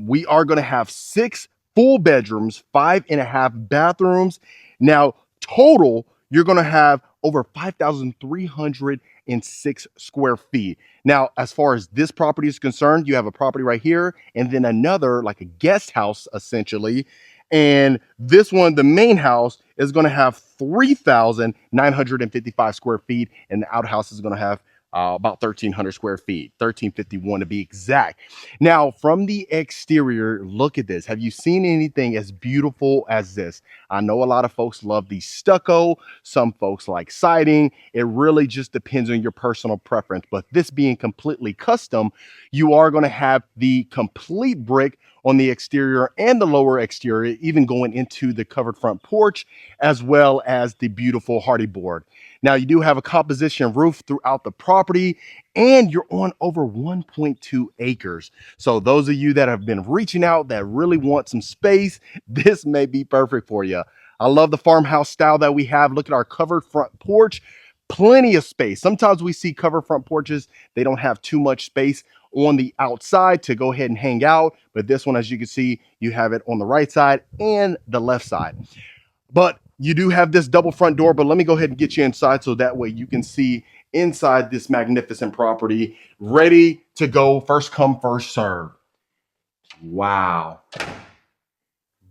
We are going to have 6 full bedrooms, 5.5 bathrooms. Now, total, you're going to have over 5,306 square feet. Now, as far as this property is concerned, you have a property right here and then another, like a guest house, essentially. And this one, the main house, is going to have 3,955 square feet, and the outhouse is going to have about 1,300 square feet, 1,351 to be exact. Now, from the exterior, look at this. Have you seen anything as beautiful as this? I know a lot of folks love the stucco. Some folks like siding. It really just depends on your personal preference. But this being completely custom, you are going to have the complete brick on the exterior and the lower exterior, even going into the covered front porch, as well as the beautiful hardy board. Now, you do have a composition roof throughout the property, and you're on over 1.2 acres. So those of you that have been reaching out that really want some space, this may be perfect for you. I love the farmhouse style that we have. Look at our covered front porch. Plenty of space. Sometimes we see covered front porches, they don't have too much space on the outside to go ahead and hang out. But this one, as you can see, you have it on the right side and the left side. But you do have this double front door, but let me go ahead and get you inside so that way you can see inside this magnificent property, ready to go. First come, first serve. Wow.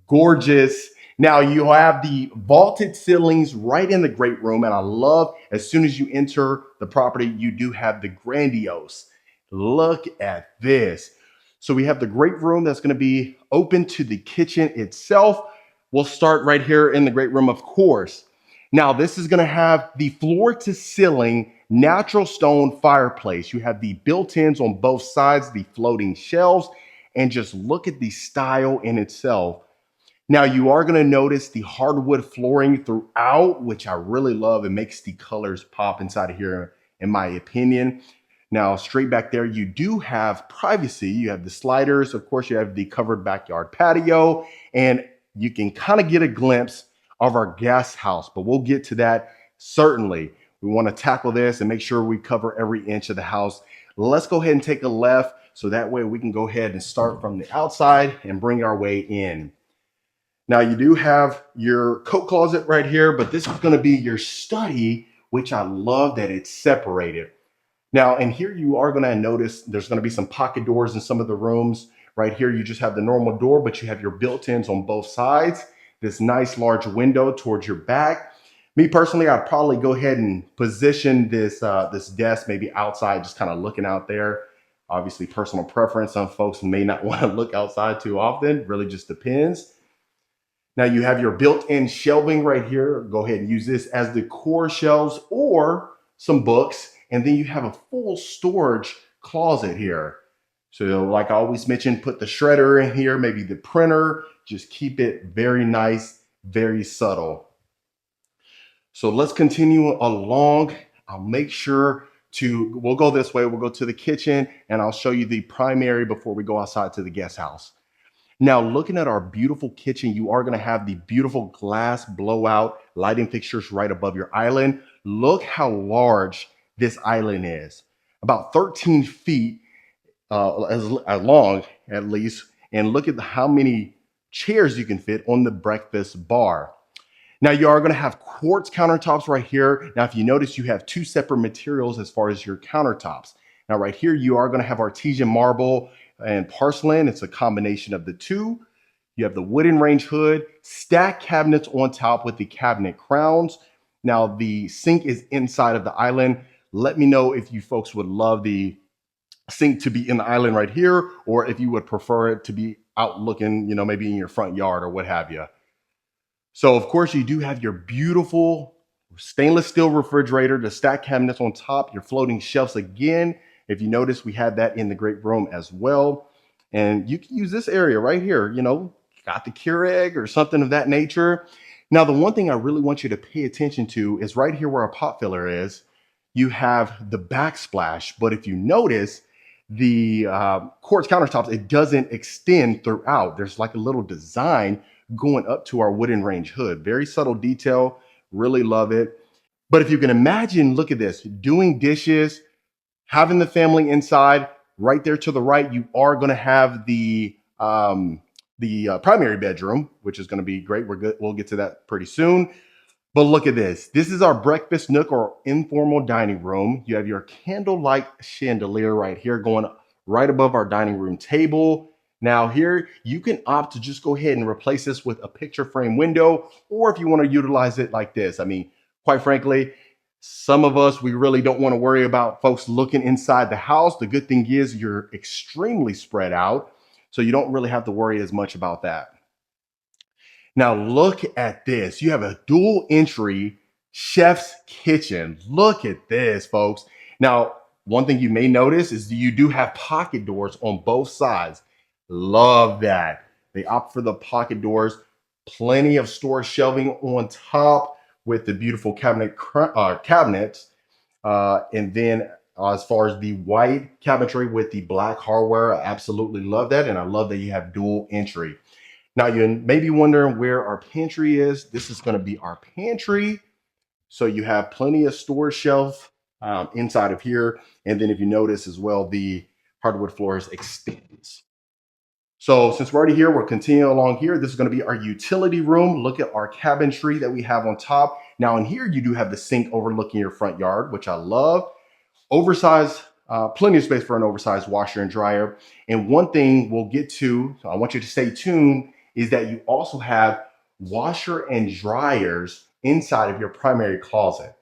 Gorgeous. Now you have the vaulted ceilings right in the great room. And I love, as soon as you enter the property, you do have the grandiose. Look at this. So we have the great room that's going to be open to the kitchen itself. We'll start right here in the great room, of course. Now, this is going to have the floor to ceiling natural stone fireplace. You have the built-ins on both sides, the floating shelves, and just look at the style in itself. Now, you are going to notice the hardwood flooring throughout, which I really love. It makes the colors pop inside of here, in my opinion. Now, straight back there, you do have privacy. You have the sliders. Of course, you have the covered backyard patio, and you can kind of get a glimpse of our guest house, but we'll get to that certainly. We want to tackle this and make sure we cover every inch of the house. Let's go ahead and take a left so that way we can go ahead and start from the outside and bring our way in. Now, you do have your coat closet right here, but this is going to be your study, which I love that it's separated. Now, and here you are going to notice there's going to be some pocket doors in some of the rooms. Right here, you just have the normal door, but you have your built-ins on both sides. This nice large window towards your back. Me personally, I'd probably go ahead and position this, this desk maybe outside, just kind of looking out there. Obviously, personal preference. Some folks may not want to look outside too often. Really just depends. Now you have your built-in shelving right here. Go ahead and use this as the core shelves or some books. And then you have a full storage closet here. So like I always mention, put the shredder in here, maybe the printer, just keep it very nice, very subtle. So let's continue along. I'll make sure we'll go this way, we'll go to the kitchen, and I'll show you the primary before we go outside to the guest house. Now, looking at our beautiful kitchen, you are going to have the beautiful glass blowout lighting fixtures right above your island. Look how large this island is. About 13 feet as long, at least. And look at how many chairs you can fit on the breakfast bar. Now, you are going to have quartz countertops right here. Now, if you notice, you have 2 separate materials as far as your countertops. Now, right here, you are going to have artesian marble and porcelain. It's a combination of the two. You have the wooden range hood, stacked cabinets on top with the cabinet crowns. Now, the sink is inside of the island. Let me know if you folks would love the sink to be in the island right here, or if you would prefer it to be out looking, maybe in your front yard or what have you. So, of course, you do have your beautiful stainless steel refrigerator, the stacked cabinets on top, your floating shelves again. If you notice, we had that in the great room as well. And you can use this area right here, got the Keurig or something of that nature. Now, the one thing I really want you to pay attention to is right here where our pot filler is, you have the backsplash. But if you notice, the quartz countertops, it doesn't extend throughout. There's like a little design going up to our wooden range hood. Very subtle detail, Really love it. But if you can imagine, look at this, doing dishes, having the family inside. Right there to the right, you are going to have the primary bedroom, which is going to be great. We're good. We'll get to that pretty soon. But look at this. This is our breakfast nook or informal dining room. You have your candlelight chandelier right here going right above our dining room table. Now here, you can opt to just go ahead and replace this with a picture frame window, or if you want to utilize it like this. I mean, quite frankly, some of us, we really don't want to worry about folks looking inside the house. The good thing is you're extremely spread out, so you don't really have to worry as much about that. Now look at this. You have a dual entry chef's kitchen. Look at this, folks. Now, one thing you may notice is you do have pocket doors on both sides. Love that. They opt for the pocket doors. Plenty of storage shelving on top with the beautiful cabinets. And then as far as the white cabinetry with the black hardware, I absolutely love that. And I love that you have dual entry. Now, you may be wondering where our pantry is. This is going to be our pantry. So you have plenty of storage shelf inside of here. And then if you notice as well, the hardwood floors extends. So since we're already here, we're continuing along here. This is going to be our utility room. Look at our cabinetry that we have on top. Now in here, you do have the sink overlooking your front yard, which I love. Oversized, plenty of space for an oversized washer and dryer. And one thing we'll get to, so I want you to stay tuned, is that you also have washer and dryers inside of your primary closet.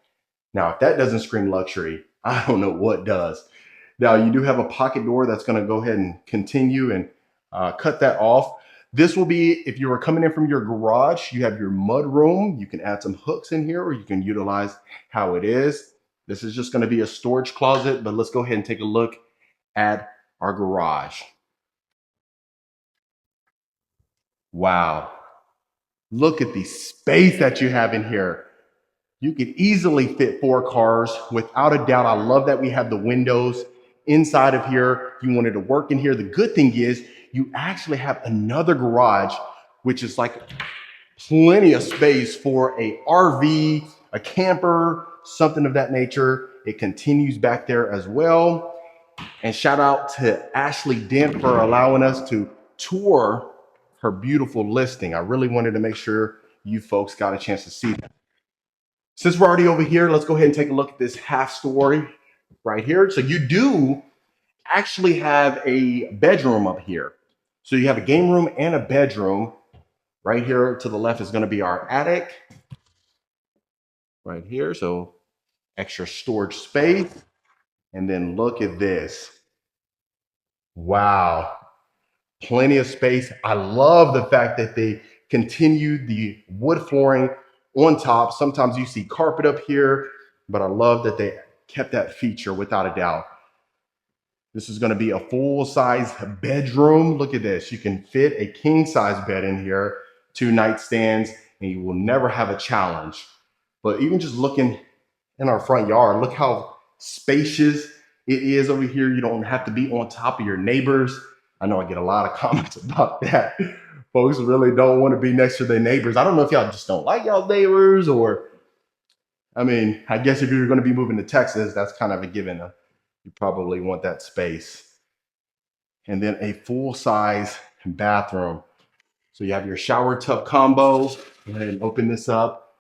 Now, if that doesn't scream luxury, I don't know what does. Now, you do have a pocket door that's going to go ahead and continue and cut that off. This will be, if you were coming in from your garage, you have your mudroom. You can add some hooks in here, or you can utilize how it is. This is just going to be a storage closet, but let's go ahead and take a look at our garage. Wow. Look at the space that you have in here. You could easily fit 4 cars without a doubt. I love that we have the windows inside of here. If you wanted to work in here, the good thing is you actually have another garage, which is like plenty of space for a RV, a camper, something of that nature. It continues back there as well. And shout out to Ashley Dent for allowing us to tour her beautiful listing. I really wanted to make sure you folks got a chance to see that. Since we're already over here, let's go ahead and take a look at this half story right here. So you do actually have a bedroom up here. So you have a game room and a bedroom. Right here to the left is going to be our attic. Right here, so extra storage space. And then look at this. Wow. Plenty of space. I love the fact that they continued the wood flooring on top. Sometimes you see carpet up here, but I love that they kept that feature without a doubt. This is going to be a full-size bedroom. Look at this. You can fit a king-size bed in here, 2 nightstands, and you will never have a challenge. But even just looking in our front yard, look how spacious it is over here. You don't have to be on top of your neighbors. I know I get a lot of comments about that. Folks really don't want to be next to their neighbors. I don't know if y'all just don't like y'all neighbors, or, I mean, I guess if you're going to be moving to Texas, that's kind of a given. You probably want that space. And then a full-size bathroom. So you have your shower tub combo. Go ahead and open this up.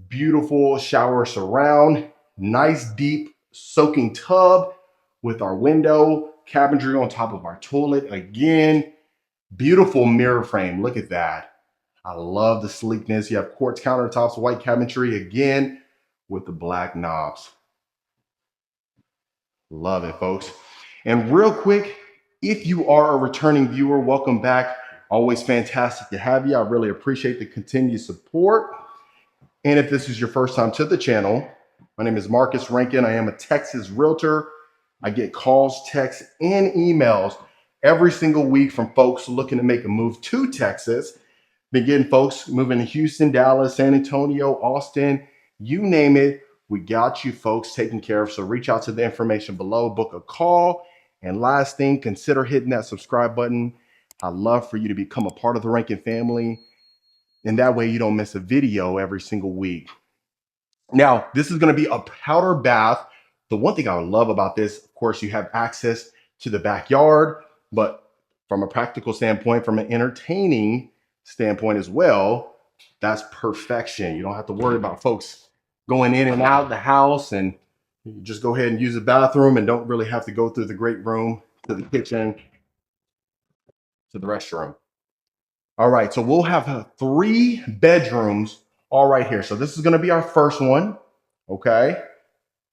Beautiful shower surround. Nice deep soaking tub with our window. Cabinetry on top of our toilet. Again, beautiful mirror frame. Look at that. I love the sleekness. You have quartz countertops, white cabinetry again with the black knobs. Love it, folks. And real quick, if you are a returning viewer, welcome back. Always fantastic to have you. I really appreciate the continued support. And if this is your first time to the channel, my name is Marcus Rankin. I am a Texas realtor. I get calls, texts, and emails every single week from folks looking to make a move to Texas. Begin folks moving to Houston, Dallas, San Antonio, Austin, you name it. We got you folks taken care of. So reach out to the information below, book a call. And last thing, consider hitting that subscribe button. I'd love for you to become a part of the Rankin family. And that way you don't miss a video every single week. Now, this is going to be a powder bath. The one thing I love about this, of course, you have access to the backyard, but from a practical standpoint, from an entertaining standpoint as well, that's perfection. You don't have to worry about folks going in and out of the house, and you just go ahead and use the bathroom and don't really have to go through the great room to the kitchen to the restroom. All right, so we'll have 3 bedrooms all right here. So this is going to be our first one. Okay.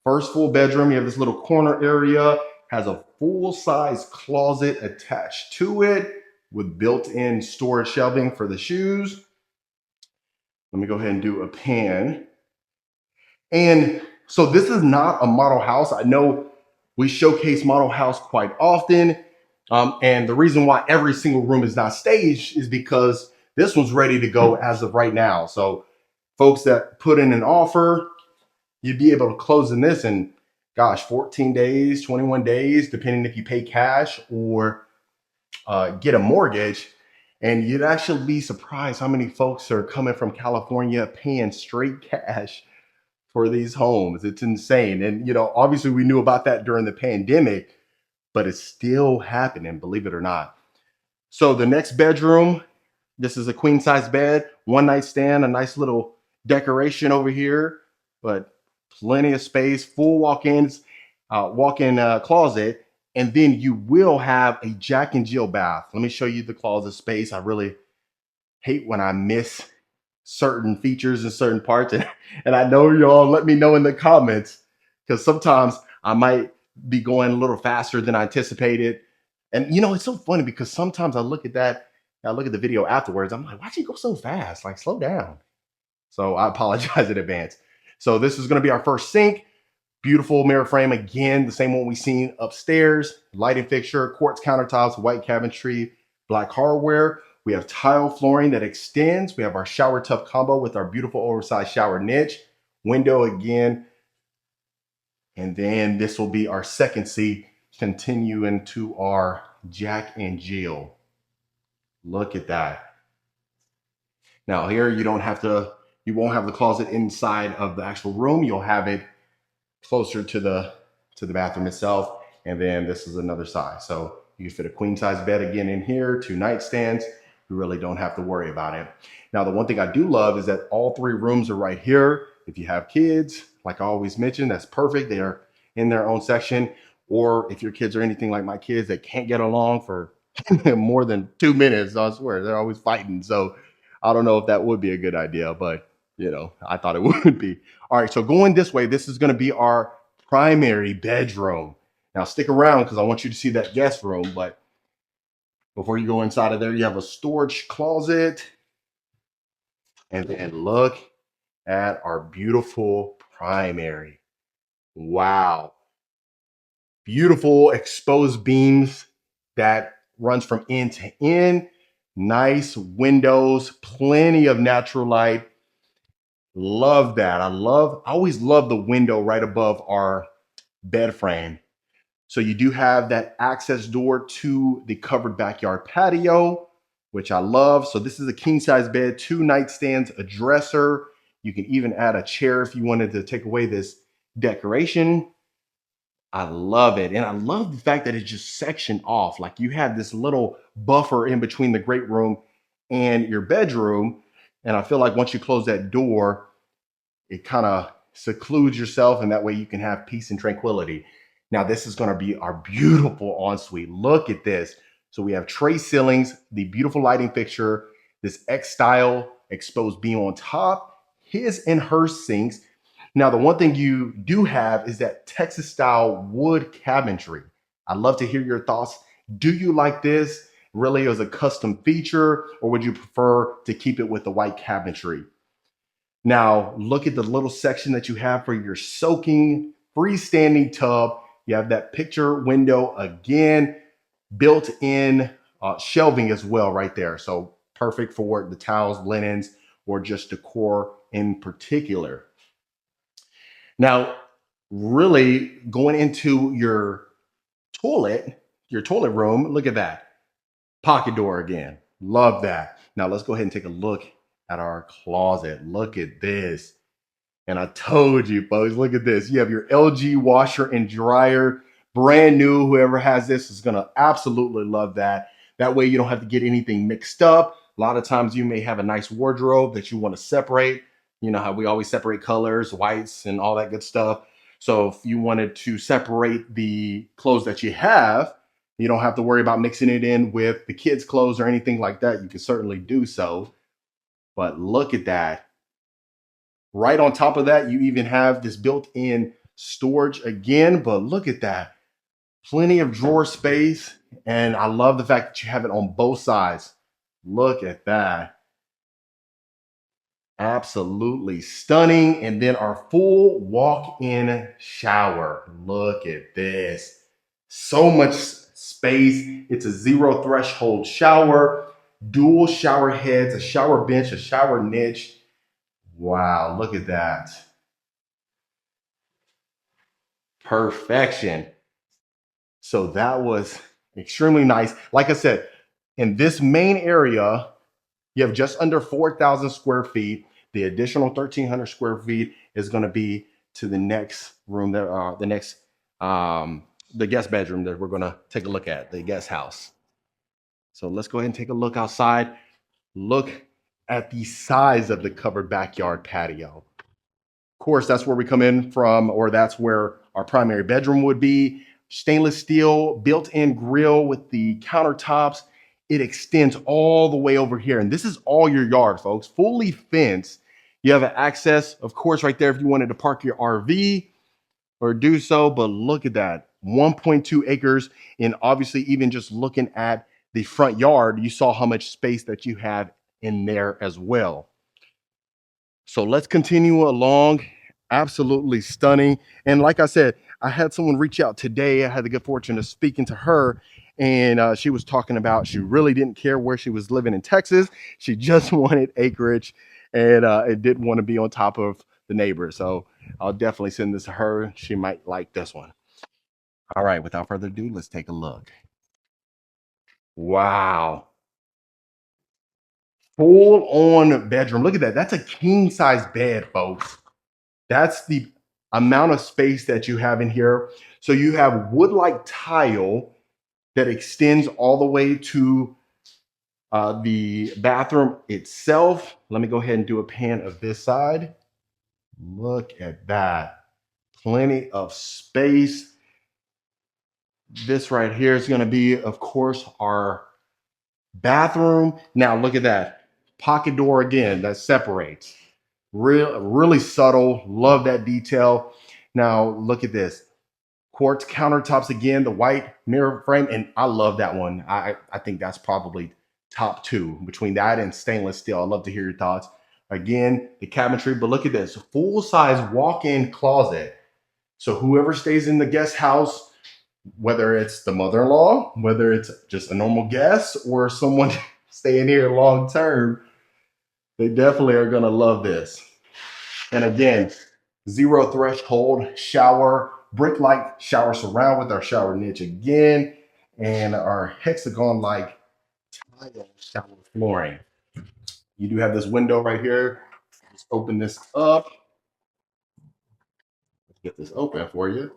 First full bedroom, you have this little corner area, has a full-size closet attached to it with built-in storage shelving for the shoes. Let me go ahead and do a pan. And so this is not a model house. I know we showcase model house quite often. And the reason why every single room is not staged is because this one's ready to go as of right now. So folks that put in an offer, you'd be able to close in this in, gosh, 14 days, 21 days, depending if you pay cash or get a mortgage. And you'd actually be surprised how many folks are coming from California paying straight cash for these homes. It's insane. And, you know, obviously we knew about that during the pandemic, but it's still happening, believe it or not. So the next bedroom, this is a queen size bed, one nightstand, a nice little decoration over here, but plenty of space, full walk-ins, walk-in closet, and then you will have a Jack and Jill bath. Let me show you the closet space. I really hate when I miss certain features and certain parts, and I know y'all let me know in the comments because sometimes I might be going a little faster than I anticipated. And you know, it's so funny because sometimes I look at that, I look at the video afterwards, I'm like, why'd you go so fast? Like, slow down. So I apologize in advance. So this is going to be our first sink. Beautiful mirror frame. Again, the same one we seen upstairs. Lighting fixture, quartz countertops, white cabinetry, black hardware. We have tile flooring that extends. We have our shower tub combo with our beautiful oversized shower niche. Window again. And then this will be our second seat. Continue into our Jack and Jill. Look at that. Now here you won't have the closet inside of the actual room. You'll have it closer to the bathroom itself. And then this is another size. So you can fit a queen size bed again in here, 2 nightstands. You really don't have to worry about it. Now, the one thing I do love is that all 3 rooms are right here. If you have kids, like I always mention, that's perfect. They are in their own section. Or if your kids are anything like my kids that can't get along for more than 2 minutes, I swear, they're always fighting. So I don't know if that would be a good idea, but you know, I thought it would be. All right, so going this way, this is going to be our primary bedroom. Now stick around because I want you to see that guest room, but before you go inside of there, you have a storage closet. And then look at our beautiful primary. Wow. Beautiful exposed beams that runs from end to end. Nice windows, plenty of natural light. Love that. I always love the window right above our bed frame. So you do have that access door to the covered backyard patio, which I love. So this is a king size bed, 2 nightstands, a dresser. You can even add a chair if you wanted to take away this decoration. I love it. And I love the fact that it's just sectioned off. Like you have this little buffer in between the great room and your bedroom. And I feel like once you close that door, it kind of secludes yourself, and that way you can have peace and tranquility. Now, this is going to be our beautiful ensuite. Look at this. So we have tray ceilings, the beautiful lighting fixture, this X-style exposed beam on top, his and her sinks. Now, the one thing you do have is that Texas style wood cabinetry. I'd love to hear your thoughts. Do you like this really as a custom feature, or would you prefer to keep it with the white cabinetry? Now, look at the little section that you have for your soaking freestanding tub. You have that picture window again, built in shelving as well right there. So perfect for the towels, linens, or just decor in particular. Now, really going into your toilet room, look at that. Pocket door again. Love that. Now let's go ahead and take a look at our closet. Look at this. And I told you, folks, look at this. You have your LG washer and dryer, brand new. Whoever has this is going to absolutely love that. That way you don't have to get anything mixed up. A lot of times you may have a nice wardrobe that you want to separate. You know how we always separate colors, whites, and all that good stuff. So if you wanted to separate the clothes that you have, you don't have to worry about mixing it in with the kids' clothes or anything like that. You can certainly do so. But look at that. Right on top of that, you even have this built-in storage again, but look at that. Plenty of drawer space. And I love the fact that you have it on both sides. Look at that. Absolutely stunning. And then our full walk-in shower. Look at this. So much space. It's a zero threshold shower, dual shower heads, a shower bench, a shower niche. Wow, look at that. Perfection. So that was extremely nice. Like I said, in this main area, you have just under 4,000 square feet. The additional 1,300 square feet is going to be to the next room, the guest bedroom that we're going to take a look at, the guest house. So let's go ahead and take a look outside. Look at the size of the covered backyard patio. Of course, that's where we come in from, or that's where our primary bedroom would be. Stainless steel built-in grill with the countertops. It extends all the way over here. And this is all your yard, folks, fully fenced. You have an access, of course, right there if you wanted to park your RV or do so. But look at that, 1.2 acres. And obviously, even just looking at the front yard, you saw how much space that you have in there as well. So let's continue along. Absolutely stunning. And like I said, I had someone reach out today. I had the good fortune of speaking to her, and she was talking about she really didn't care where she was living in Texas. She just wanted acreage, and it didn't want to be on top of the neighbors. So I'll definitely send this to her. She might like this one. All right, without further ado, let's take a look. Wow. Full on bedroom. Look at that. That's a king size bed, folks. That's the amount of space that you have in here. So you have wood-like tile that extends all the way to the bathroom itself. Let me go ahead and do a pan of this side. Look at that. Plenty of space. This right here is going to be, of course, our bathroom. Now look at that. Pocket door again that separates. Really subtle. Love that detail. Now look at this. Quartz countertops again, the white mirror frame, and I love that one. I think that's probably top two between that and stainless steel. I'd love to hear your thoughts. Again, the cabinetry, but look at this, full size walk-in closet. So whoever stays in the guest house, whether it's the mother-in-law, whether it's just a normal guest or someone staying here long term, they definitely are gonna love this. And again, zero threshold shower, brick-like shower surround with our shower niche again, and our hexagon-like tile shower flooring. You do have this window right here. Let's open this up. Let's get this open for you.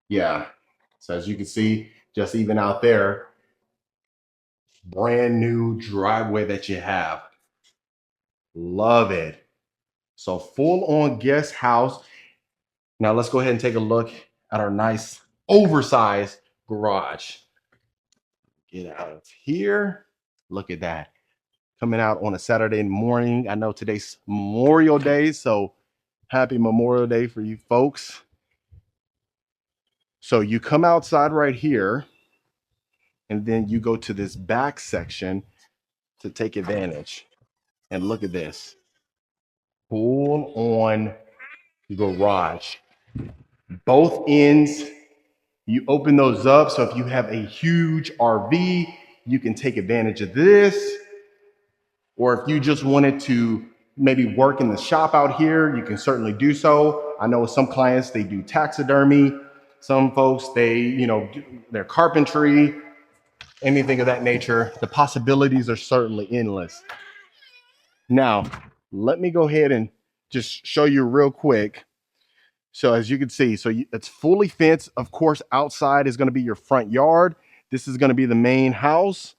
Yeah. So as you can see, just even out there, brand new driveway that you have. Love it. So full on guest house. Now let's go ahead and take a look at our nice oversized garage. Get out of here. Look at that. Coming out on a Saturday morning. I know today's Memorial Day, so happy Memorial Day for you folks. So you come outside right here, and then you go to this back section to take advantage. And look at this. Full on garage. Both ends, you open those up. So if you have a huge RV, you can take advantage of this. Or if you just wanted to maybe work in the shop out here, you can certainly do so. I know with some clients, they do taxidermy. Some folks, their carpentry, anything of that nature. The possibilities are certainly endless. Now, let me go ahead and just show you real quick. So as you can see, it's fully fenced. Of course, outside is going to be your front yard. This is going to be the main house.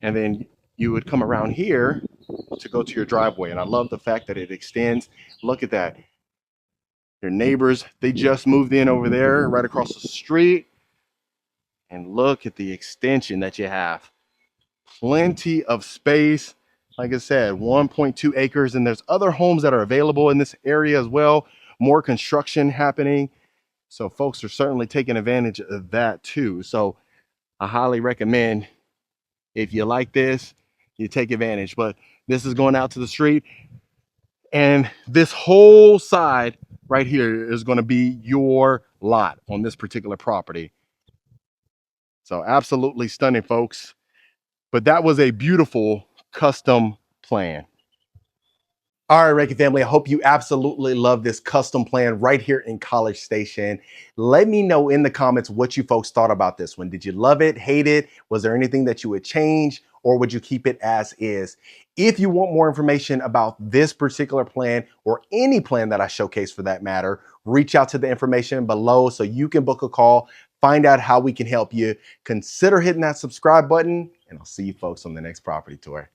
And then you would come around here to go to your driveway. And I love the fact that it extends. Look at that. Your neighbors, they just moved in over there right across the street. And look at the extension that you have. Plenty of space. Like I said, 1.2 acres. And there's other homes that are available in this area as well. More construction happening. So folks are certainly taking advantage of that too. So I highly recommend, if you like this, you take advantage. But this is going out to the street. And this whole side right here is going to be your lot on this particular property. So absolutely stunning, folks. But that was a beautiful custom plan. All right, Reiki family, I hope you absolutely love this custom plan right here in College Station. Let me know in the comments what you folks thought about this one. Did you love it, hate it? Was there anything that you would change, or would you keep it as is? If you want more information about this particular plan or any plan that I showcase for that matter, reach out to the information below so you can book a call, find out how we can help you. Consider hitting that subscribe button, and I'll see you folks on the next property tour.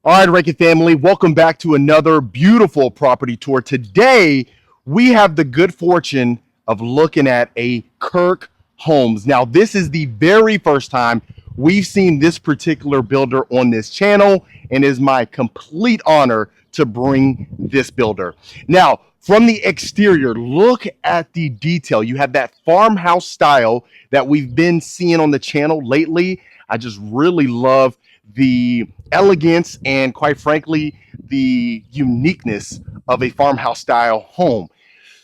All right, Reiki family, welcome back to another beautiful property tour. Today, we have the good fortune of looking at a Kirk Homes. Now, this is the very first time we've seen this particular builder on this channel, and it is my complete honor to bring this builder. Now, from the exterior, look at the detail. You have that farmhouse style that we've been seeing on the channel lately. I just really love the elegance and, quite frankly, the uniqueness of a farmhouse style home.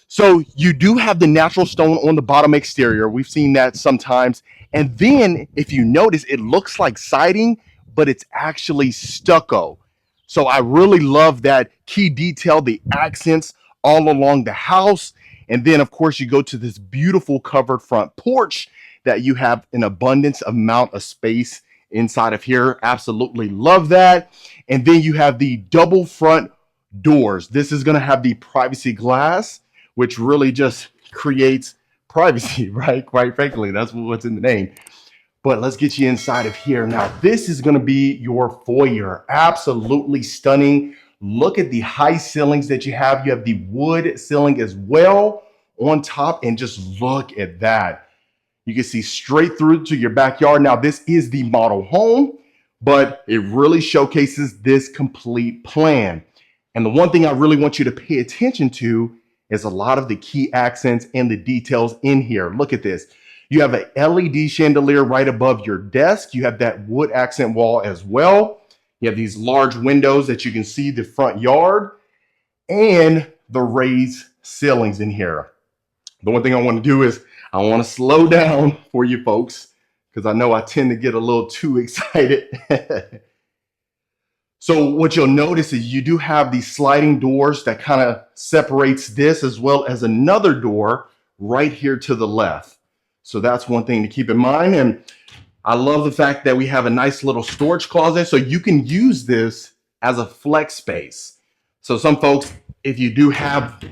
So you do have the natural stone on the bottom exterior. We've seen that sometimes. And then if you notice, it looks like siding, but it's actually stucco. So I really love that key detail, the accents all along the house. And then of course you go to this beautiful covered front porch that you have an abundance amount of space inside of here. Absolutely love that. And then you have the double front doors. This is going to have the privacy glass, which really just creates privacy, right? Quite frankly, that's what's in the name. But let's get you inside of here. Now, this is going to be your foyer. Absolutely stunning. Look at the high ceilings that you have. You have the wood ceiling as well on top, and just look at that. You can see straight through to your backyard. Now, this is the model home, but it really showcases this complete plan. And the one thing I really want you to pay attention to is a lot of the key accents and the details in here. Look at this. You have an LED chandelier right above your desk. You have that wood accent wall as well. You have these large windows that you can see the front yard and the raised ceilings in here. The one thing I want to do is I want to slow down for you folks, because I know I tend to get a little too excited. So what you'll notice is you do have these sliding doors that kind of separates this, as well as another door right here to the left. So that's one thing to keep in mind. And I love the fact that we have a nice little storage closet, so you can use this as a flex space. So some folks, if you do have,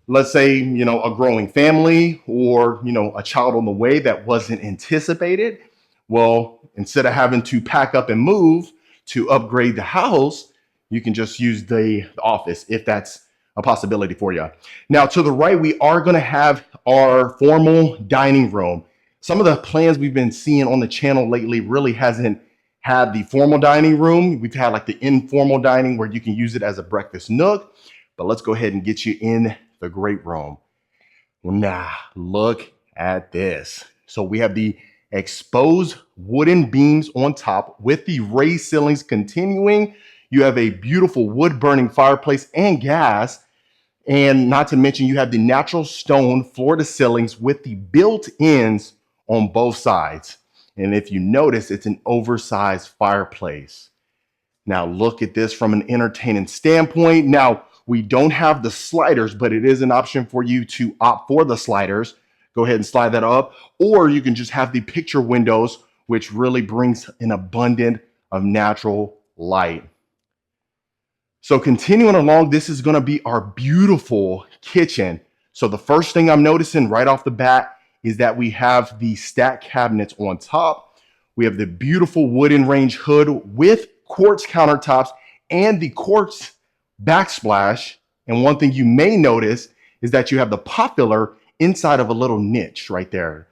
let's say, you know, a growing family, or, you know, a child on the way that wasn't anticipated, well, instead of having to pack up and move to upgrade the house, you can just use the office if that's a possibility for you. Now, to the right, we are going to have our formal dining room. Some of the plans we've been seeing on the channel lately really hasn't had the formal dining room. We've had like the informal dining where you can use it as a breakfast nook. But let's go ahead and get you in the great room. Well, now look at this. So we have the exposed wooden beams on top with the raised ceilings continuing. You have a beautiful wood burning fireplace and gas. And not to mention, you have the natural stone floor to ceilings with the built-ins on both sides. And if you notice, it's an oversized fireplace. Now look at this from an entertaining standpoint. Now, we don't have the sliders, but it is an option for you to opt for the sliders. Go ahead and slide that up. Or you can just have the picture windows, which really brings an abundance of natural light. So continuing along, this is gonna be our beautiful kitchen. So the first thing I'm noticing right off the bat is that we have the stack cabinets on top. We have the beautiful wooden range hood with quartz countertops and the quartz backsplash. And one thing you may notice is that you have the pot filler inside of a little niche right there.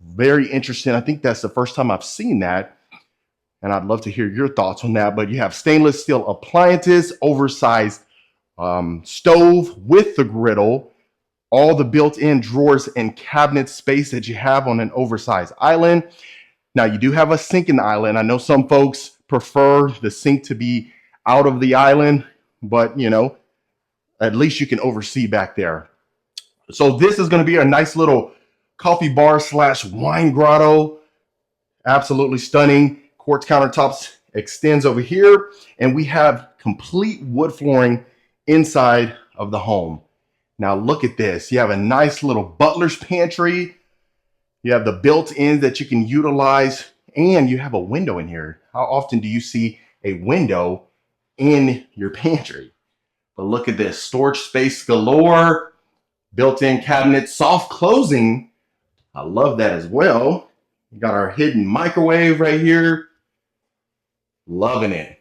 Very interesting. I think that's the first time I've seen that. And I'd love to hear your thoughts on that. But you have stainless steel appliances, oversized stove with the griddle, all the built-in drawers and cabinet space that you have on an oversized island. Now you do have a sink in the island. I know some folks prefer the sink to be out of the island, but you know, at least you can oversee back there. So this is going to be a nice little coffee bar slash wine grotto. Absolutely stunning. Quartz countertops extends over here, and we have complete wood flooring inside of the home. Now look at this. You have a nice little butler's pantry. You have the built-ins that you can utilize, and you have a window in here. How often do you see a window in your pantry? But look at this, storage space galore, built-in cabinet, soft closing. I love that as well. We got our hidden microwave right here. Loving it.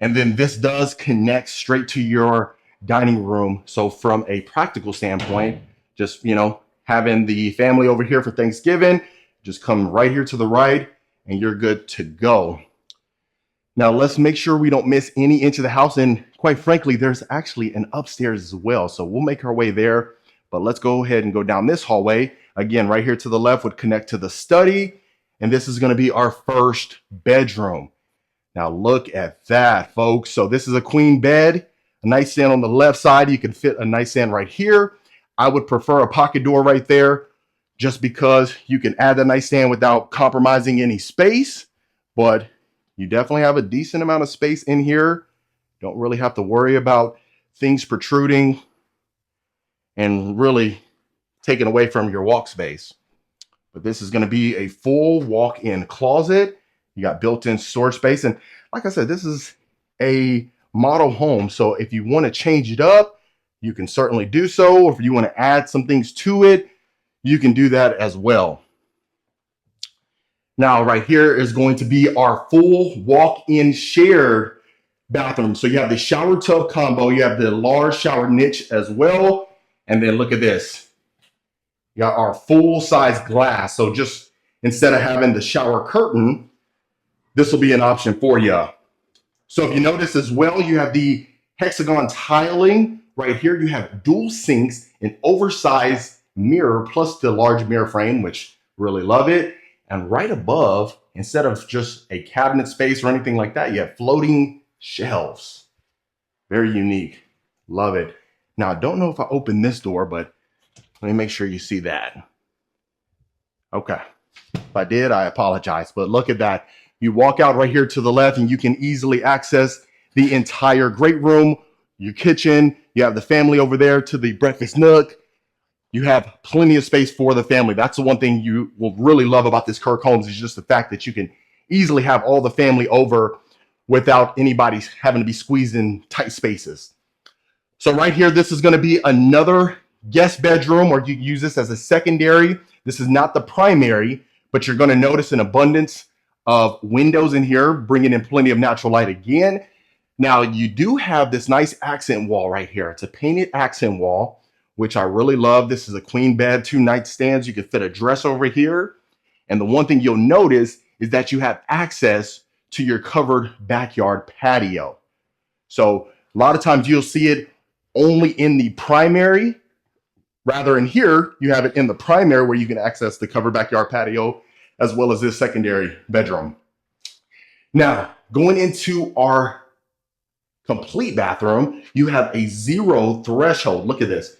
And then this does connect straight to your dining room. So from a practical standpoint, just, you know, having the family over here for Thanksgiving, just come right here to the right and you're good to go. Now let's make sure we don't miss any inch of the house. And quite frankly, there's actually an upstairs as well. So we'll make our way there, but let's go ahead and go down this hallway. Again, right here to the left would connect to the study. And this is going to be our first bedroom. Now look at that, folks. So this is a queen bed, a nightstand on the left side. You can fit a nightstand right here. I would prefer a pocket door right there just because you can add the nightstand without compromising any space. But you definitely have a decent amount of space in here. Don't really have to worry about things protruding and really taken away from your walk space. But this is going to be a full walk-in closet. You got built-in storage space. And like I said, this is a model home. So if you want to change it up, you can certainly do so. Or if you want to add some things to it, you can do that as well. Now, right here is going to be our full walk-in shared bathroom. So you have the shower tub combo. You have the large shower niche as well. And then look at this. You got our full-size glass. So just instead of having the shower curtain, this will be an option for you. So if you notice as well, you have the hexagon tiling. Right here, you have dual sinks, an oversized mirror, plus the large mirror frame, which really love it. And right above, instead of just a cabinet space or anything like that, you have floating shelves. Very unique. Love it. Now, I don't know if I opened this door, but let me make sure you see that. Okay. If I did, I apologize. But look at that. You walk out right here to the left and you can easily access the entire great room, your kitchen. You have the family over there to the breakfast nook. You have plenty of space for the family. That's the one thing you will really love about this Kirk Homes is just the fact that you can easily have all the family over without anybody having to be squeezed in tight spaces. So right here, this is going to be another guest bedroom, or you can use this as a secondary. This is not the primary, but you're going to notice an abundance of windows in here, bringing in plenty of natural light again. Now, you do have this nice accent wall right here. It's a painted accent wall, which I really love. This is a queen bed, 2 nightstands. You can fit a dress over here. And the one thing you'll notice is that you have access to your covered backyard patio. So a lot of times you'll see it only in the primary. Rather in here, you have it in the primary where you can access the covered backyard patio as well as this secondary bedroom. Now, going into our complete bathroom, you have a 0 threshold. Look at this.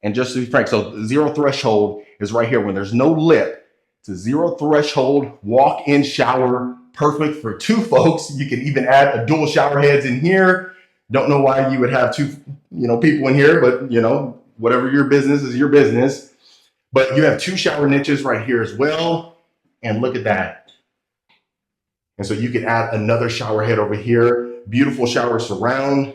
And just to be frank, so 0 threshold is right here when there's no lip. It's a 0 threshold walk-in shower, perfect for 2 folks. You can even add a dual shower heads in here. Don't know why you would have 2, people in here, but whatever your business is your business. But you have 2 shower niches right here as well. And look at that. And so you can add another shower head over here. Beautiful shower surround.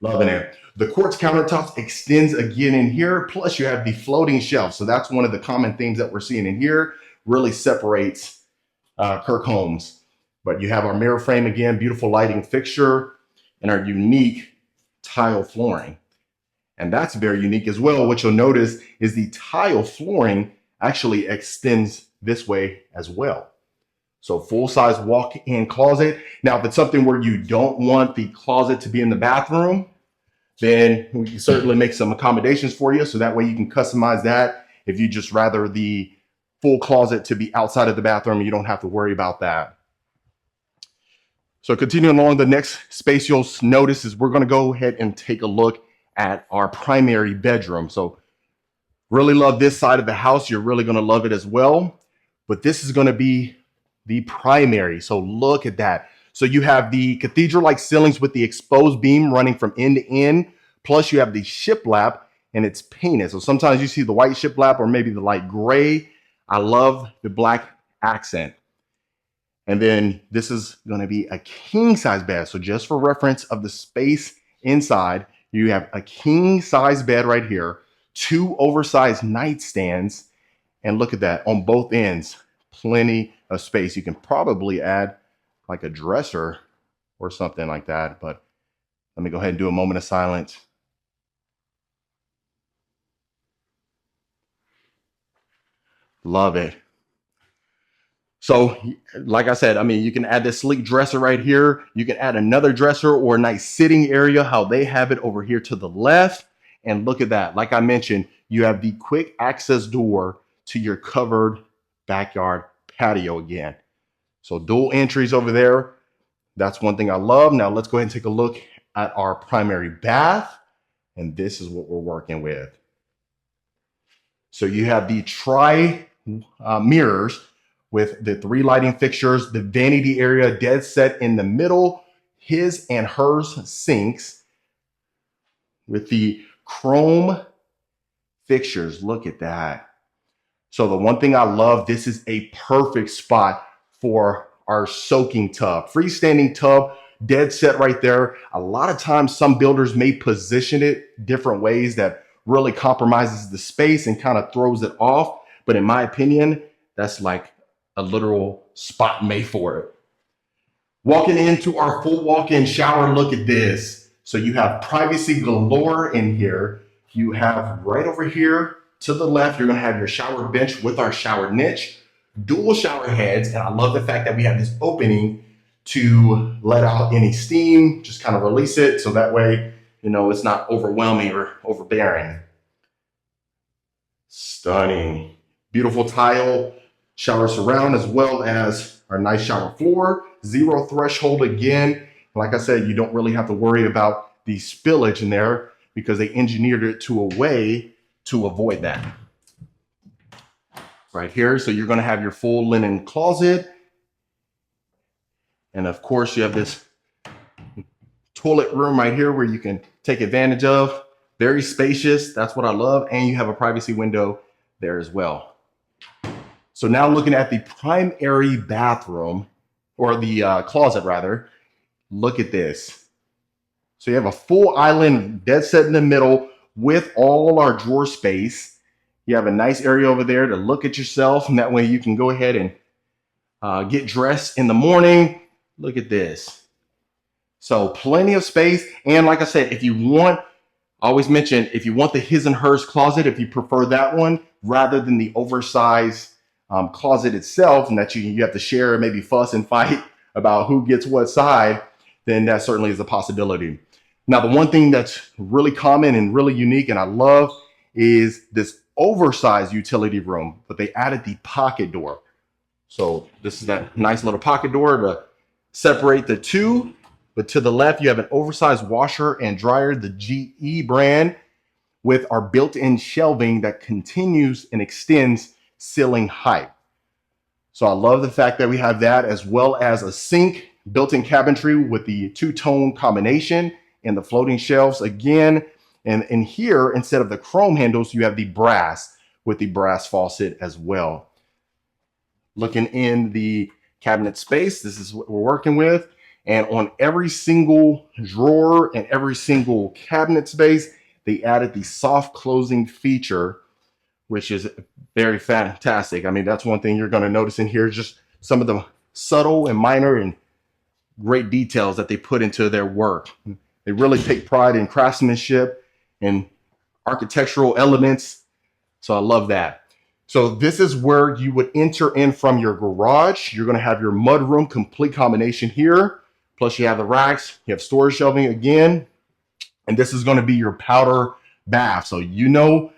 Loving it. The quartz countertops extends again in here. Plus you have the floating shelf. So that's one of the common themes that we're seeing in here. Really separates Kirk Homes. But you have our mirror frame again, beautiful lighting fixture, and our unique tile flooring. And that's very unique as well. What you'll notice is the tile flooring actually extends this way as well. So full-size walk-in closet. Now, if it's something where you don't want the closet to be in the bathroom, then we can certainly make some accommodations for you. So that way you can customize that. If you just rather the full closet to be outside of the bathroom, you don't have to worry about that. So continuing along, the next space you'll notice is we're going to go ahead and take a look at our primary bedroom. So really love this side of the house. You're really going to love it as well. But this is going to be the primary. So look at that. So you have the cathedral-like ceilings with the exposed beam running from end to end. Plus you have the shiplap and it's painted. So sometimes you see the white shiplap or maybe the light gray. I love the black accent. And then this is going to be a king size bed. So just for reference of the space inside, you have a king size bed right here, 2 oversized nightstands. And look at that on both ends, plenty of space. You can probably add like a dresser or something like that. But let me go ahead and do a moment of silence. Love it. So like I said, I mean, you can add this sleek dresser right here. You can add another dresser or a nice sitting area, how they have it over here to the left. And look at that. Like I mentioned, you have the quick access door to your covered backyard patio again. So dual entries over there. That's one thing I love. Now let's go ahead and take a look at our primary bath. And this is what we're working with. So you have the mirrors with the 3 lighting fixtures, the vanity area dead set in the middle, his and hers sinks with the chrome fixtures. Look at that. So the one thing I love, this is a perfect spot for our soaking tub. Freestanding tub, dead set right there. A lot of times some builders may position it different ways that really compromises the space and kind of throws it off. But in my opinion, that's like a literal spot made for it. Walking into our full walk-in shower, look at this. So you have privacy galore in here. You have right over here to the left, you're gonna have your shower bench with our shower niche, dual shower heads. And I love the fact that we have this opening to let out any steam, just kind of release it. So that way, you know, it's not overwhelming or overbearing. Stunning. Beautiful tile shower surround, as well as our nice shower floor. 0 threshold again. Like I said, you don't really have to worry about the spillage in there because they engineered it to a way to avoid that. Right here, so you're gonna have your full linen closet. And of course you have this toilet room right here where you can take advantage of. Very spacious, that's what I love. And you have a privacy window there as well. So now looking at the primary bathroom, or the closet rather, look at this. So you have a full island dead set in the middle with all our drawer space. You have a nice area over there to look at yourself, and that way you can go ahead and get dressed in the morning. Look at this. So plenty of space. And like I said, if you want, I always mention, if you want the his and hers closet, if you prefer that one, rather than the oversized closet itself, and that you have to share, maybe fuss and fight about who gets what side, then that certainly is a possibility. Now, the one thing that's really common and really unique and I love is this oversized utility room, but they added the pocket door. So this is that nice little pocket door to separate the two, but to the left, you have an oversized washer and dryer, the GE brand, with our built-in shelving that continues and extends ceiling height. So I love the fact that we have that, as well as a sink, built-in cabinetry with the 2-tone combination and the floating shelves again. And in here, instead of the chrome handles, you have the brass with the brass faucet as well. Looking in the cabinet space, this is what we're working with. And on every single drawer and every single cabinet space, they added the soft closing feature, which is very fantastic. I mean, that's one thing you're going to notice in here, just some of the subtle and minor and great details that they put into their work. They really take pride in craftsmanship and architectural elements. So I love that. So this is where you would enter in from your garage. You're going to have your mudroom, complete combination here. Plus you have the racks, you have storage shelving again. And this is going to be your powder bath. So you know,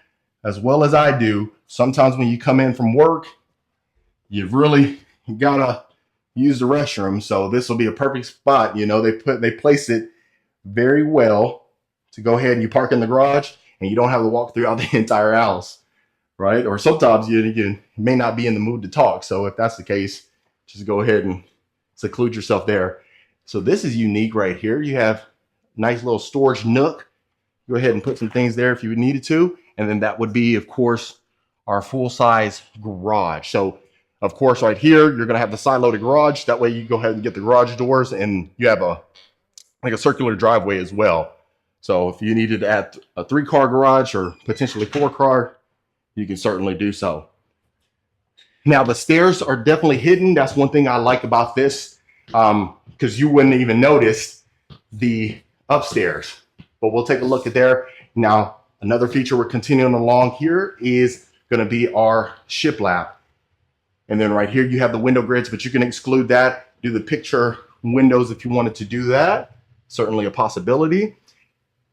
as well as I do, sometimes when you come in from work, you really gotta use the restroom. So this will be a perfect spot. You know, they place it very well to go ahead and you park in the garage and you don't have to walk throughout the entire house, right? Or sometimes you may not be in the mood to talk. So if that's the case, just go ahead and seclude yourself there. So this is unique right here. You have a nice little storage nook. Go ahead and put some things there if you needed to. And then that would be, of course, our full-size garage. So, of course, right here, you're going to have the side-loaded garage. That way you go ahead and get the garage doors, and you have like a circular driveway as well. So if you needed to add a 3-car garage or potentially 4-car, you can certainly do so. Now, the stairs are definitely hidden. That's one thing I like about this, because you wouldn't even notice the upstairs. But we'll take a look at there. Now, another feature we're continuing along here is going to be our shiplap. And then right here, you have the window grids, but you can exclude that. Do the picture windows if you wanted to do that. Certainly a possibility.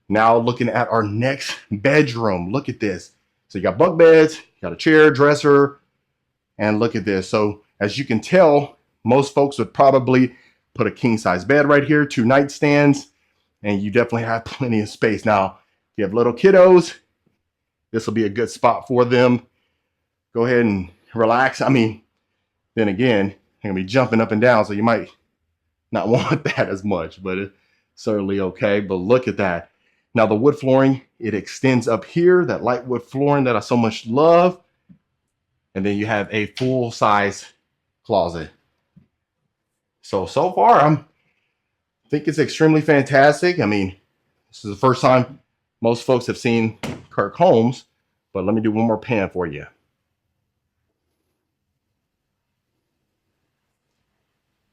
Now looking at our next bedroom. Look at this. So you got bunk beds, you got a chair, dresser, and look at this. So as you can tell, most folks would probably put a king size bed right here, 2 nightstands, and you definitely have plenty of space. Now, if you have little kiddos, this will be a good spot for them. Go ahead and relax. I mean, then again, they're gonna be jumping up and down, so you might not want that as much, but it's certainly okay. But look at that. Now the wood flooring, it extends up here, that light wood flooring that I so much love. And then you have a full size closet. So far, I think it's extremely fantastic. I mean, this is the first time most folks have seen Kirk homes, but let me do one more pan for you.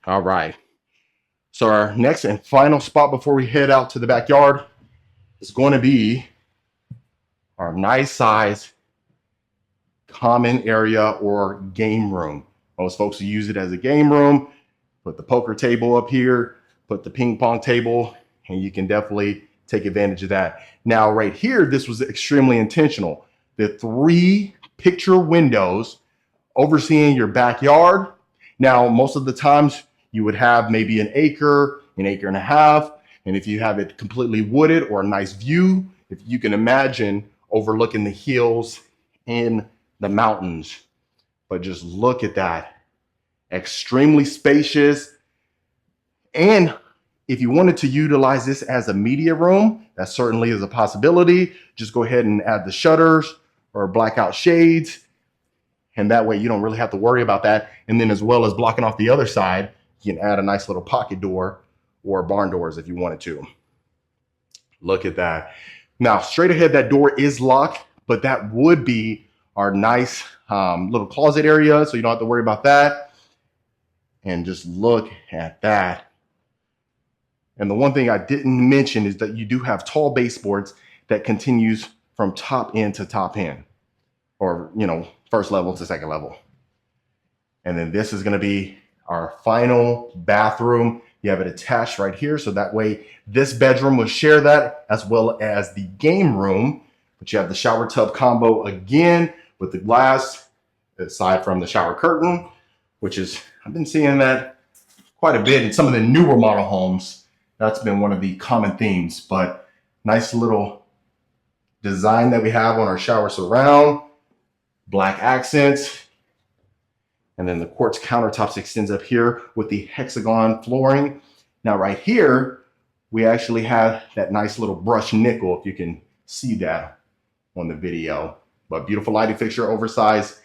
All right. So our next and final spot before we head out to the backyard is going to be our nice size common area or game room. Most folks use it as a game room. Put the poker table up here, put the ping pong table, and you can definitely take advantage of that. Now right here, this was extremely intentional. The 3 picture windows overseeing your backyard. Now, most of the times you would have maybe an acre and a half. And if you have it completely wooded or a nice view, if you can imagine overlooking the hills in the mountains. But just look at that. Extremely spacious. And if you wanted to utilize this as a media room, that certainly is a possibility. Just go ahead and add the shutters or blackout shades. And that way you don't really have to worry about that. And then as well as blocking off the other side, you can add a nice little pocket door or barn doors if you wanted to. Look at that. Now, straight ahead, that door is locked, but that would be our nice little closet area, so you don't have to worry about that. And just look at that. And the one thing I didn't mention is that you do have tall baseboards that continues from top end to top end, or, you know, first level to second level. And then this is going to be our final bathroom. You have it attached right here, so that way this bedroom will share that as well as the game room. But you have the shower tub combo again with the glass, aside from the shower curtain, which is, I've been seeing that quite a bit in some of the newer model homes. That's been one of the common themes, but nice little design that we have on our shower surround, black accents. And then the quartz countertops extends up here with the hexagon flooring. Now right here, we actually have that nice little brushed nickel, if you can see that on the video. But beautiful lighting fixture, oversized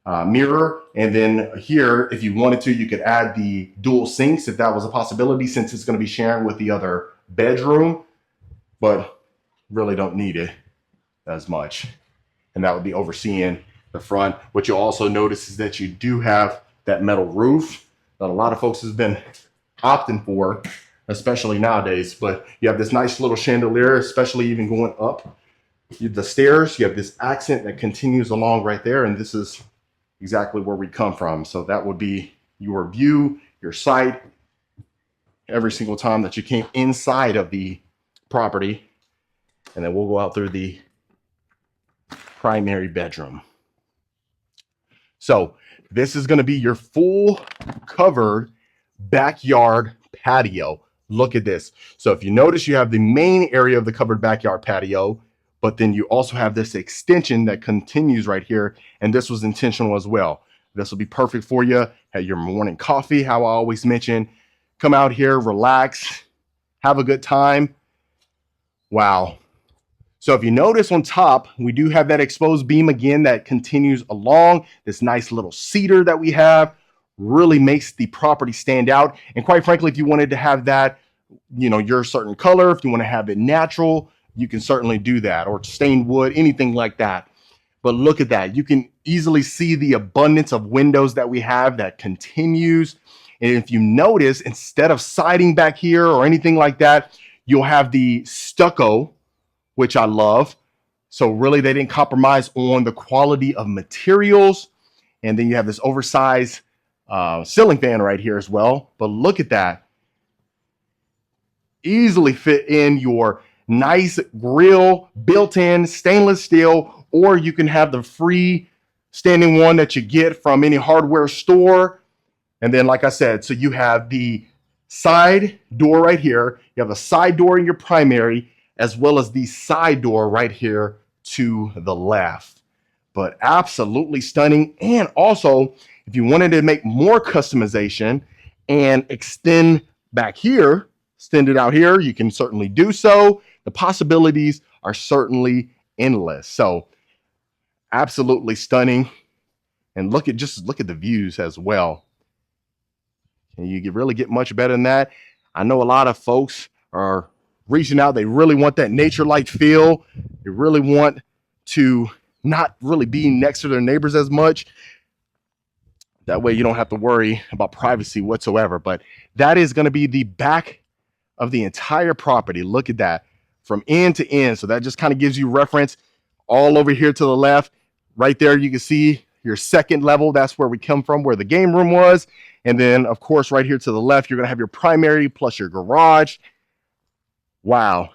mirror. And then here, if you wanted to, you could add the dual sinks if that was a possibility, since it's going to be sharing with the other bedroom, but really don't need it as much. And that would be overseeing the front. What you'll also notice is that you do have that metal roof that a lot of folks has been opting for, especially nowadays. But you have this nice little chandelier, especially even going up the stairs. You have this accent that continues along right there, and this is exactly where we come from. So that would be your view, your sight, every single time that you came inside of the property. And then we'll go out through the primary bedroom. So this is going to be your full covered backyard patio. Look at this. So if you notice, you have the main area of the covered backyard patio, but then you also have this extension that continues right here. And this was intentional as well. This will be perfect for you at your morning coffee, how I always mention. Come out here, relax, have a good time. Wow. So if you notice on top, we do have that exposed beam again that continues along. This nice little cedar that we have really makes the property stand out. And quite frankly, if you wanted to have that, you know, your certain color, if you want to have it natural, you can certainly do that, or stained wood, anything like that. But look at that. You can easily see the abundance of windows that we have that continues. And if you notice, instead of siding back here or anything like that, you'll have the stucco, which I love. So really they didn't compromise on the quality of materials. And then you have this oversized ceiling fan right here as well. But look at that. Easily fit in your nice grill, built-in stainless steel, or you can have the free standing one that you get from any hardware store. And then, like I said, so you have the side door right here. You have a side door in your primary, as well as the side door right here to the left. But absolutely stunning. And also, if you wanted to make more customization and extend back here, extend it out here, you can certainly do so. The possibilities are certainly endless. So absolutely stunning. And look at the views as well. Can you really get much better than that? I know a lot of folks are reaching out. They really want that nature-like feel. They really want to not really be next to their neighbors as much. That way you don't have to worry about privacy whatsoever. But that is going to be the back of the entire property. Look at that from end to end. So that just kind of gives you reference. All over here to the left, right there, you can see your second level. That's where we come from, where the game room was. And then, of course, right here to the left, you're going to have your primary plus your garage. Wow.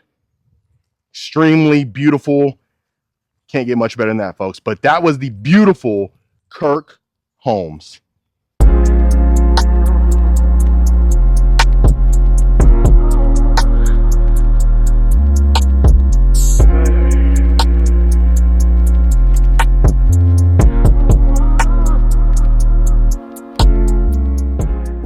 Extremely beautiful. Can't get much better than that, folks. But that was the beautiful Kirk Homes.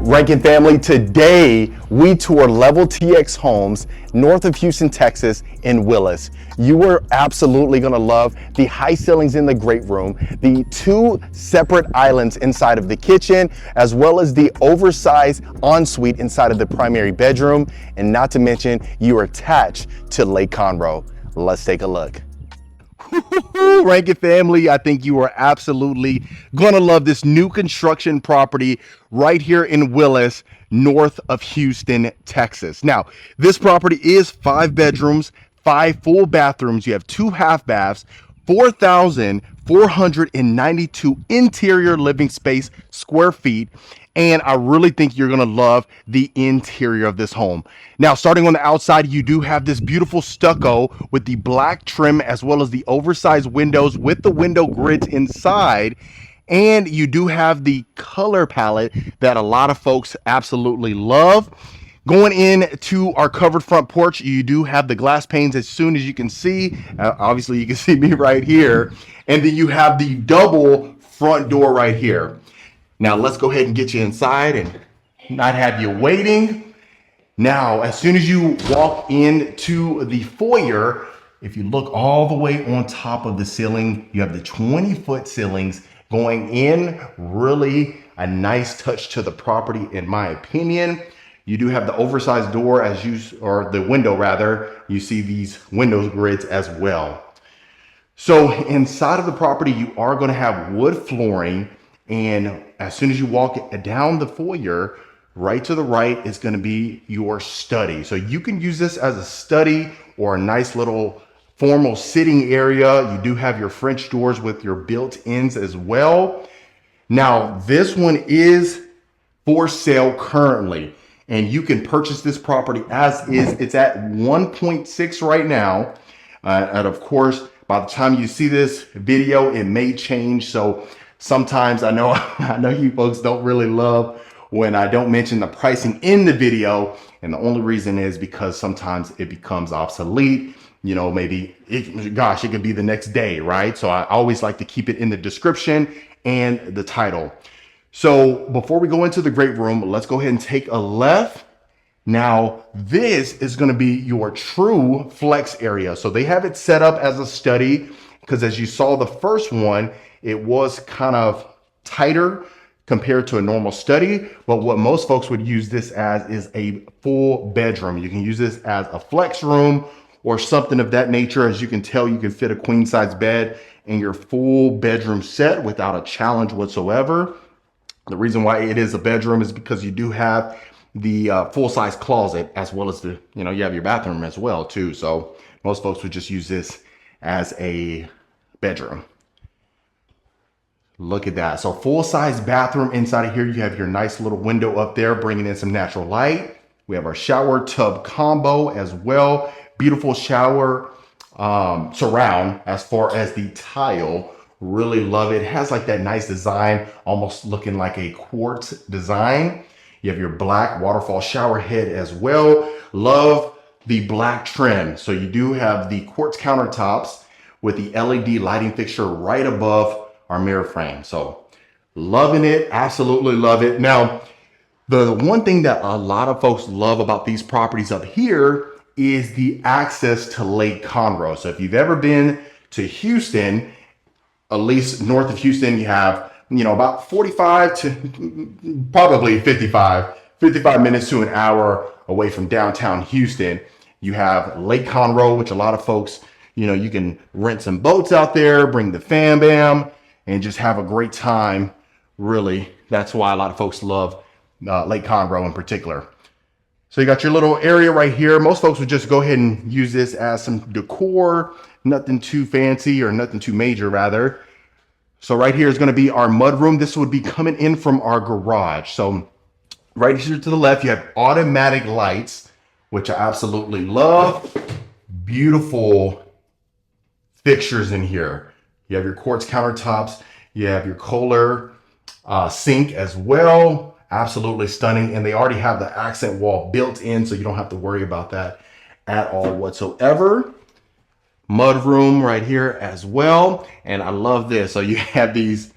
Rankin family, today we tour Level TX Homes north of Houston, Texas in Willis. You are absolutely going to love the high ceilings in the great room, the two separate islands inside of the kitchen, as well as the oversized ensuite inside of the primary bedroom, and not to mention you are attached to Lake Conroe. Let's take a look. Rankin family, I think you are absolutely gonna love this new construction property right here in Willis, north of Houston, Texas. Now, this property is 5 bedrooms, 5 full bathrooms. You have 2 half baths, 4,492 interior living space square feet. And I really think you're gonna love the interior of this home. Now, starting on the outside, you do have this beautiful stucco with the black trim, as well as the oversized windows with the window grids inside. And you do have the color palette that a lot of folks absolutely love. Going into our covered front porch, you do have the glass panes as soon as you can see. Obviously, you can see me right here. And then you have the double front door right here. Now, let's go ahead and get you inside and not have you waiting. Now, as soon as you walk into the foyer, if you look all the way on top of the ceiling, you have the 20-foot ceilings. going in. Really a nice touch to the property, in my opinion. You do have the oversized door or the window rather. You see these window grids as well. So inside of the property, you are going to have wood flooring. And as soon as you walk down the foyer, right to the right is going to be your study. So you can use this as a study or a nice little formal sitting area. You do have your French doors with your built-ins as well. Now, this one is for sale currently, and you can purchase this property as is. It's at 1.6 right now. And of course, by the time you see this video, it may change. So sometimes I know you folks don't really love when I don't mention the pricing in the video. And the only reason is because sometimes it becomes obsolete. You know, maybe it could be the next day, right? So I always like to keep it in the description and the title. So before we go into the great room, let's go ahead and take a left. Now, this is going to be your true flex area. So they have it set up as a study because as you saw the first one, it was kind of tighter compared to a normal study. But what most folks would use this as is a full bedroom. You can use this as a flex room or something of that nature. As you can tell, you can fit a queen size bed in your full bedroom set without a challenge whatsoever. The reason why it is a bedroom is because you do have the full-size closet as well as you have your bathroom as well too. So most folks would just use this as a bedroom. Look at that. So full-size bathroom inside of here. You have your nice little window up there bringing in some natural light. We have our shower tub combo as well. Beautiful shower surround as far as the tile. Really love it. It has like that nice design, almost looking like a quartz design. You have your black waterfall shower head as well. Love the black trim. So you do have the quartz countertops with the LED lighting fixture right above our mirror frame. So loving it, absolutely love it. Now, the one thing that a lot of folks love about these properties up here is the access to Lake Conroe. So if you've ever been to Houston, at least north of Houston, you have about 45 to probably 55 minutes to an hour away from downtown Houston. You have Lake Conroe, which a lot of folks, you can rent some boats out there, bring the fam bam, and just have a great time. Really, that's why a lot of folks love Lake Conroe in particular. So you got your little area right here. Most folks would just go ahead and use this as some decor, nothing too fancy or nothing too major rather. So right here is going to be our mudroom. This would be coming in from our garage. So right here to the left, you have automatic lights, which I absolutely love. Beautiful fixtures in here. You have your quartz countertops. You have your Kohler sink as well. Absolutely stunning. And they already have the accent wall built in, so you don't have to worry about that at all whatsoever. Mudroom right here as well. And I love this. So you have these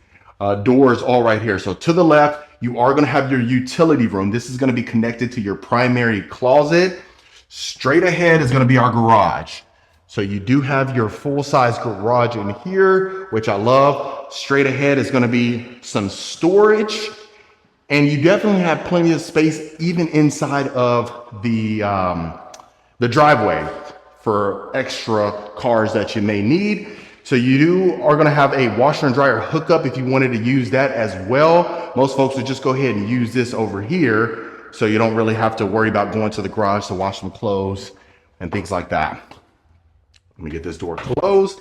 doors all right here. So to the left, you are going to have your utility room. This is going to be connected to your primary closet. Straight ahead is going to be our garage. So you do have your full-size garage in here, which I love. Straight ahead is going to be some storage. And you definitely have plenty of space even inside of the driveway for extra cars that you may need. So you are going to have a washer and dryer hookup if you wanted to use that as well. Most folks would just go ahead and use this over here, so you don't really have to worry about going to the garage to wash some clothes and things like that. Let me get this door closed.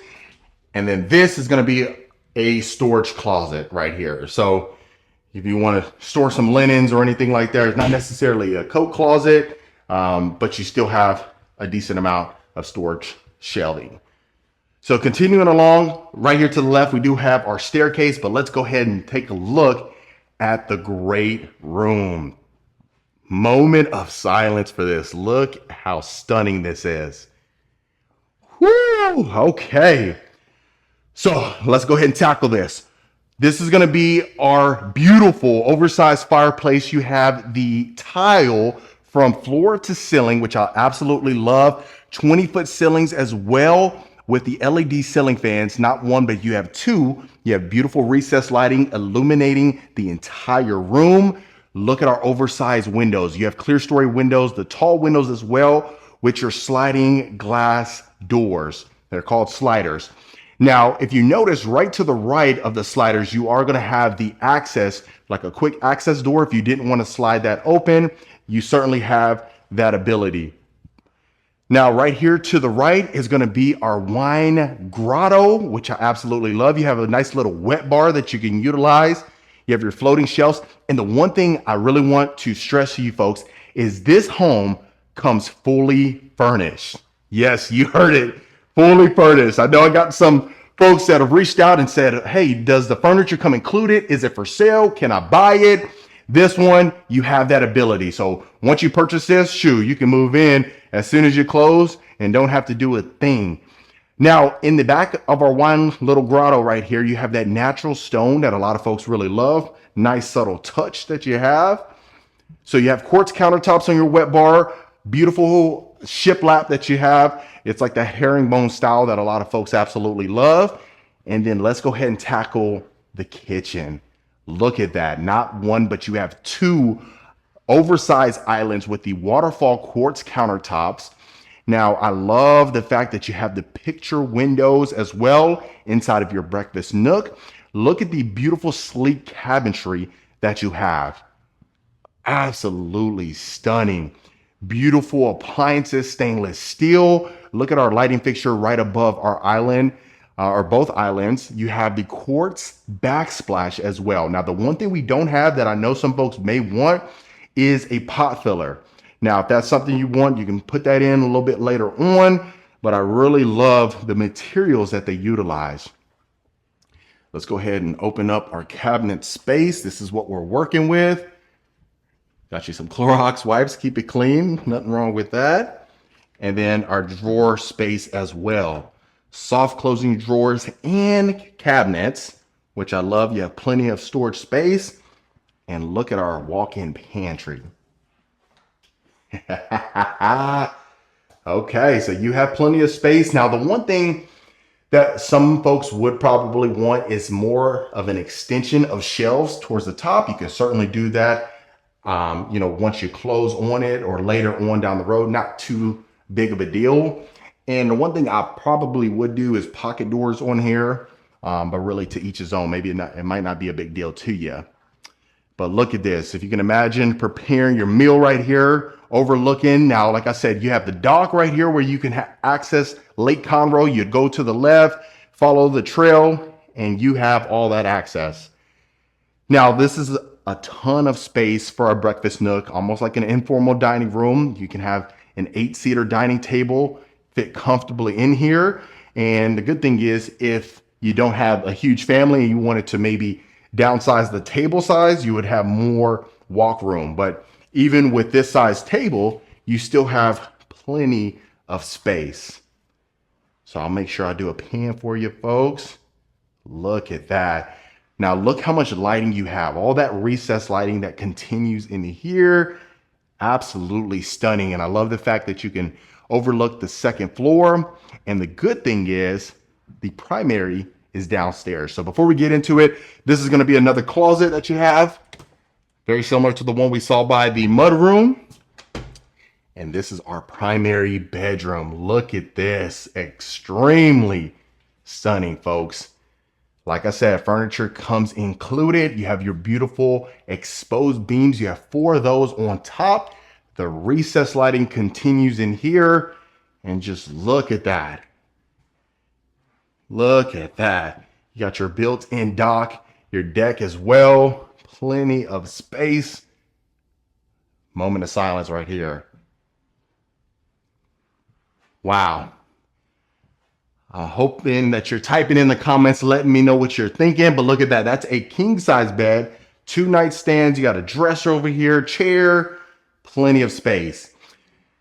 And then this is going to be a storage closet right here. So if you want to store some linens or anything like that, it's not necessarily a coat closet, but you still have a decent amount of storage shelving. So continuing along, right here to the left, we do have our staircase, but let's go ahead and take a look at the great room. Moment of silence for this. Look how stunning this is. Woo! Okay. So let's go ahead and tackle this. This is going to be our beautiful oversized fireplace. You have the tile from floor to ceiling, which I absolutely love. 20-foot ceilings as well. with the LED ceiling fans, not one, but you have two. You have beautiful recessed lighting illuminating the entire room. Look at our oversized windows. You have clear story windows, the tall windows as well, with your sliding glass doors. They're called sliders. Now, if you notice right to the right of the sliders, you are going to have the access, like a quick access door. If you didn't want to slide that open, you certainly have that ability. Now, right here to the right is going to be our wine grotto, which I absolutely love. You have a nice little wet bar that you can utilize. You have your floating shelves. And the one thing I really want to stress to you folks is this home comes fully furnished. Yes, you heard it, fully furnished. I know I got some folks that have reached out and said, hey, does the furniture come included? Is it for sale? Can I buy it? This one, you have that ability. So once you purchase this, you can move in as soon as you close and don't have to do a thing. Now, in the back of our wine little grotto right here, you have that natural stone that a lot of folks really love. Nice subtle touch that you have. So you have quartz countertops on your wet bar, beautiful shiplap that you have. It's like the herringbone style that a lot of folks absolutely love. And then let's go ahead and tackle the kitchen. Look at that. Not one, but you have two oversized islands with the waterfall quartz countertops. Now, I love the fact that you have the picture windows as well inside of your breakfast nook. Look at the beautiful sleek cabinetry that you have. Absolutely stunning. Beautiful appliances, stainless steel. Look at our lighting fixture right above our island. Or both islands. You have the quartz backsplash as well. Now, the one thing we don't have that I know some folks may want is a pot filler. Now, if that's something you want, you can put that in a little bit later on, but I really love the materials that they utilize. Let's go ahead and open up our cabinet space. This is what we're working with. Got you some Clorox wipes, keep it clean. Nothing wrong with that. And then our drawer space as well. Soft closing drawers and cabinets, which I love. You have plenty of storage space. And look at our walk-in pantry. Okay, so you have plenty of space. Now, the one thing that some folks would probably want is more of an extension of shelves towards the top. You can certainly do that, once you close on it or later on down the road. Not too big of a deal. And the one thing I probably would do is pocket doors on here, but really to each his own. Maybe it might not be a big deal to you. But look at this. If you can imagine preparing your meal right here, overlooking. Now, like I said, you have the dock right here where you can access Lake Conroe. You'd go to the left, follow the trail, and you have all that access. Now, this is a ton of space for our breakfast nook, almost like an informal dining room. You can have an 8-seater dining table fit comfortably in here. And the good thing is, if you don't have a huge family and you wanted to maybe downsize the table size, you would have more walk room. But even with this size table, you still have plenty of space. So I'll make sure I do a pan for you folks. Look at that. Now look how much lighting you have. All that recessed lighting that continues in here. Absolutely stunning. And I love the fact that you can overlook the second floor. And the good thing is the primary is downstairs. So before we get into it, this is going to be another closet that you have. Very similar to the one we saw by the mudroom. And this is our primary bedroom. Look at this. Extremely stunning, folks. Like I said, furniture comes included. You have your beautiful exposed beams. You have 4 of those on top. The recessed lighting continues in here. And just look at that. Look at that. You got your built-in dock, your deck as well. Plenty of space. Moment of silence right here. Wow. I'm hoping that you're typing in the comments, letting me know what you're thinking. But look at that. That's a king-size bed, 2 nightstands. You got a dresser over here, chair, plenty of space.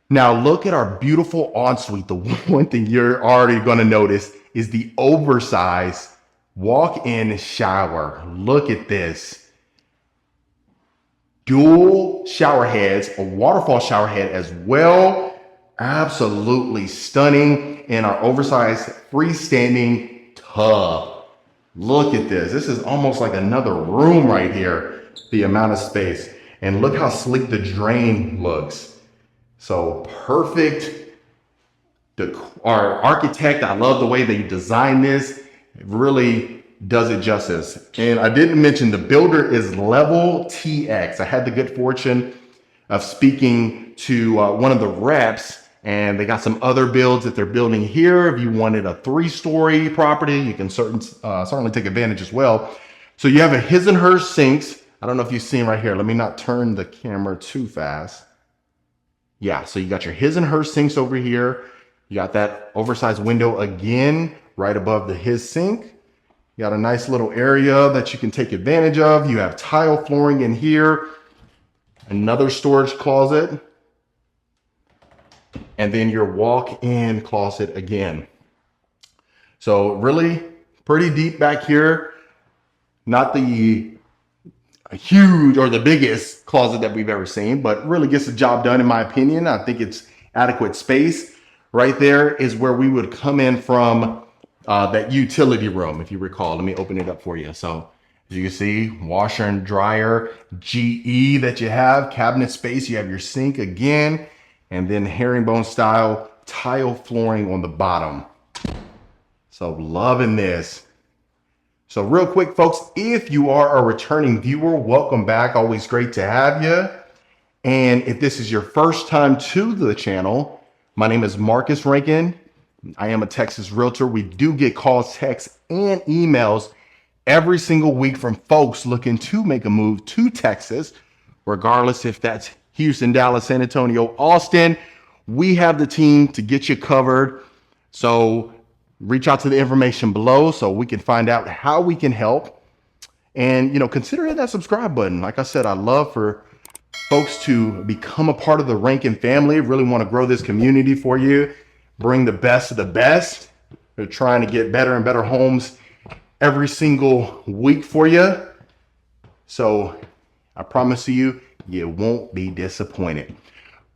Now look at our beautiful ensuite. The one thing you're already going to notice is the oversized walk-in shower. Look at this. Dual shower heads, a waterfall shower head as well. Absolutely stunning. in our oversized freestanding tub. Look at this. This is almost like another room right here, the amount of space. And look how sleek the drain looks. So perfect. Our architect, I love the way they designed this. It really does it justice. And I didn't mention the builder is Level TX. I had the good fortune of speaking to one of the reps, and they got some other builds that they're building here. If you wanted a 3-story property, you can certainly take advantage as well. So you have a his and her sinks. I don't know if you've seen right here. Let me not turn the camera too fast. Yeah, so you got your his and her sinks over here. You got that oversized window again, right above the his sink. You got a nice little area that you can take advantage of. You have tile flooring in here. Another storage closet. And then your walk-in closet again. So really pretty deep back here. Not the huge or the biggest closet that we've ever seen, but really gets the job done in my opinion. I think it's adequate space. Right there is where we would come in from that utility room, if you recall. Let me open it up for you. So as you can see, washer and dryer, GE that you have, cabinet space, you have your sink again, and then herringbone style tile flooring on the bottom. So loving this. So real quick, folks, if you are a returning viewer, welcome back. Always great to have you. And if this is your first time to the channel, my name is Marcus Rankin. I am a Texas realtor. We do get calls, texts, and emails every single week from folks looking to make a move to Texas, regardless if that's Houston, Dallas, San Antonio, Austin. We have the team to get you covered. So reach out to the information below so we can find out how we can help. And, consider hitting that subscribe button. Like I said, I love for folks to become a part of the Rankin family. Really want to grow this community for you. Bring the best of the best. We're trying to get better and better homes every single week for you. So I promise you, you won't be disappointed.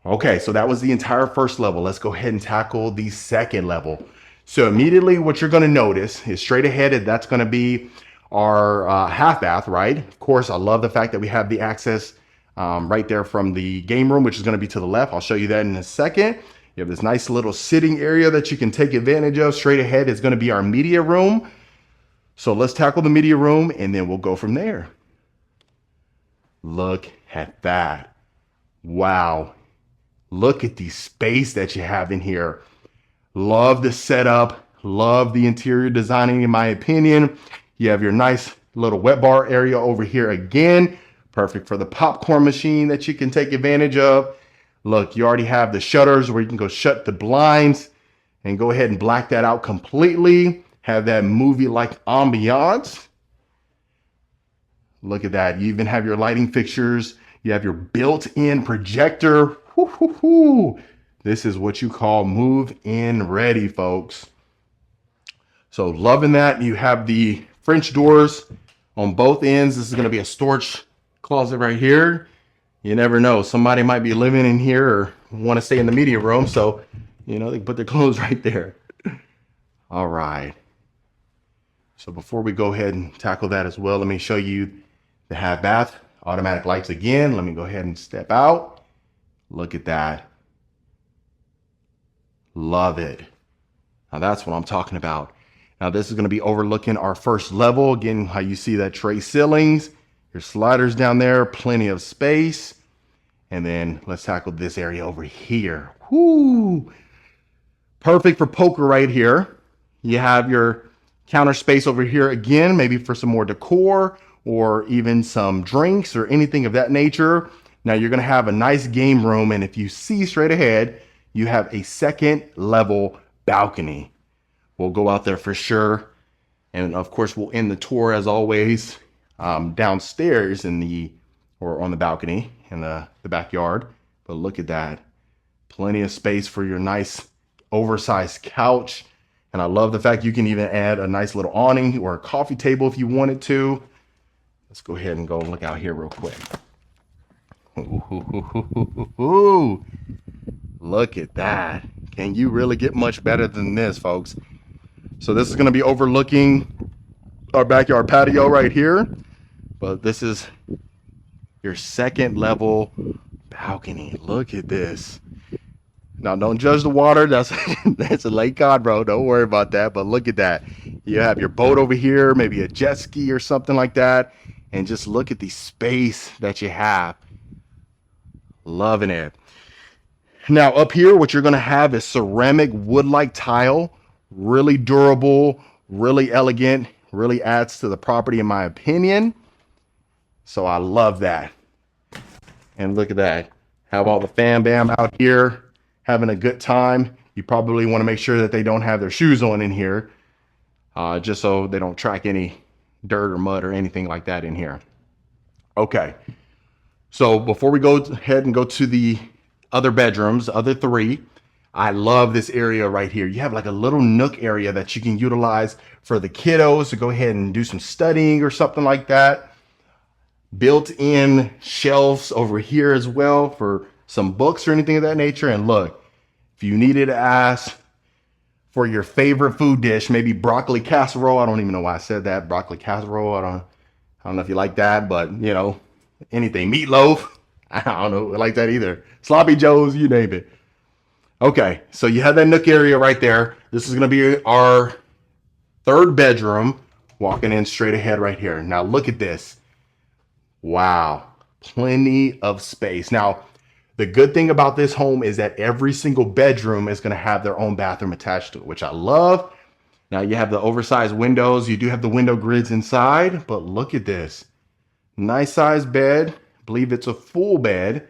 Okay, so that was the entire first level. Let's go ahead and tackle the second level. So immediately what you're going to notice is straight ahead, that's going to be our half bath, right? Of course, I love the fact that we have the access right there from the game room, which is going to be to the left. I'll show you that in a second. You have this nice little sitting area that you can take advantage of. Straight ahead is going to be our media room. So let's tackle the media room and then we'll go from there. Look at that. Wow. Look at the space that you have in here. Love the setup. Love the interior designing, in my opinion. You have your nice little wet bar area over here again. Perfect for the popcorn machine that you can take advantage of. Look, you already have the shutters where you can go shut the blinds and go ahead and black that out completely. Have that movie-like ambiance. Look at that. You even have your lighting fixtures. You have your built-in projector. Woo-hoo-hoo. This is what you call move-in ready, folks. So loving that. You have the French doors on both ends. This is going to be a storage closet right here. You never know. Somebody might be living in here or want to stay in the media room. So, they can put their clothes right there. All right. So before we go ahead and tackle that as well, let me show you the half bath. Automatic lights again. Let me go ahead and step out. Look at that. Love it. Now that's what I'm talking about. Now this is going to be overlooking our first level. Again, how you see that tray ceilings, your sliders down there, plenty of space. And then let's tackle this area over here. Whoo! Perfect for poker right here. You have your counter space over here again, maybe for some more decor or even some drinks or anything of that nature. Now you're going to have a nice game room. And if you see straight ahead, you have a second level balcony. We'll go out there for sure. And of course, we'll end the tour as always downstairs on the balcony in the backyard. But look at that. Plenty of space for your nice oversized couch. And I love the fact you can even add a nice little awning or a coffee table if you wanted to. Let's go ahead and go look out here real quick. Ooh. Look at that. Can you really get much better than this, folks? So this is going to be overlooking our backyard patio right here. But this is your second level balcony. Look at this. Now, don't judge the water. That's a lake cod, bro. Don't worry about that. But look at that. You have your boat over here, maybe a jet ski or something like that. And just look at the space that you have. Loving it. Now, up here, what you're going to have is ceramic wood-like tile. Really durable, really elegant, really adds to the property, in my opinion. So I love that. And look at that. Have all the fam bam out here having a good time. You probably want to make sure that they don't have their shoes on in here, just so they don't track any dirt or mud or anything like that in here. Okay. So before we go ahead and go to the other bedrooms, other three, I love this area right here. You have like a little nook area that you can utilize for the kiddos to go ahead and do some studying or something like that. Built-in shelves over here as well for some books or anything of that nature. And look, if you needed to ask for your favorite food dish, maybe broccoli casserole. I don't even know why I said that. Broccoli casserole. I don't know if you like that, but you know, anything. Meatloaf. I don't know. I like that either. Sloppy Joes, you name it. Okay, so you have that nook area right there. This is going to be our third bedroom. Walking in straight ahead right here. Now look at this. Wow, plenty of space. Now, the good thing about this home is that every single bedroom is going to have their own bathroom attached to it, which I love. Now you have the oversized windows. You do have the window grids inside, but look at this. Nice sized bed. I believe it's a full bed.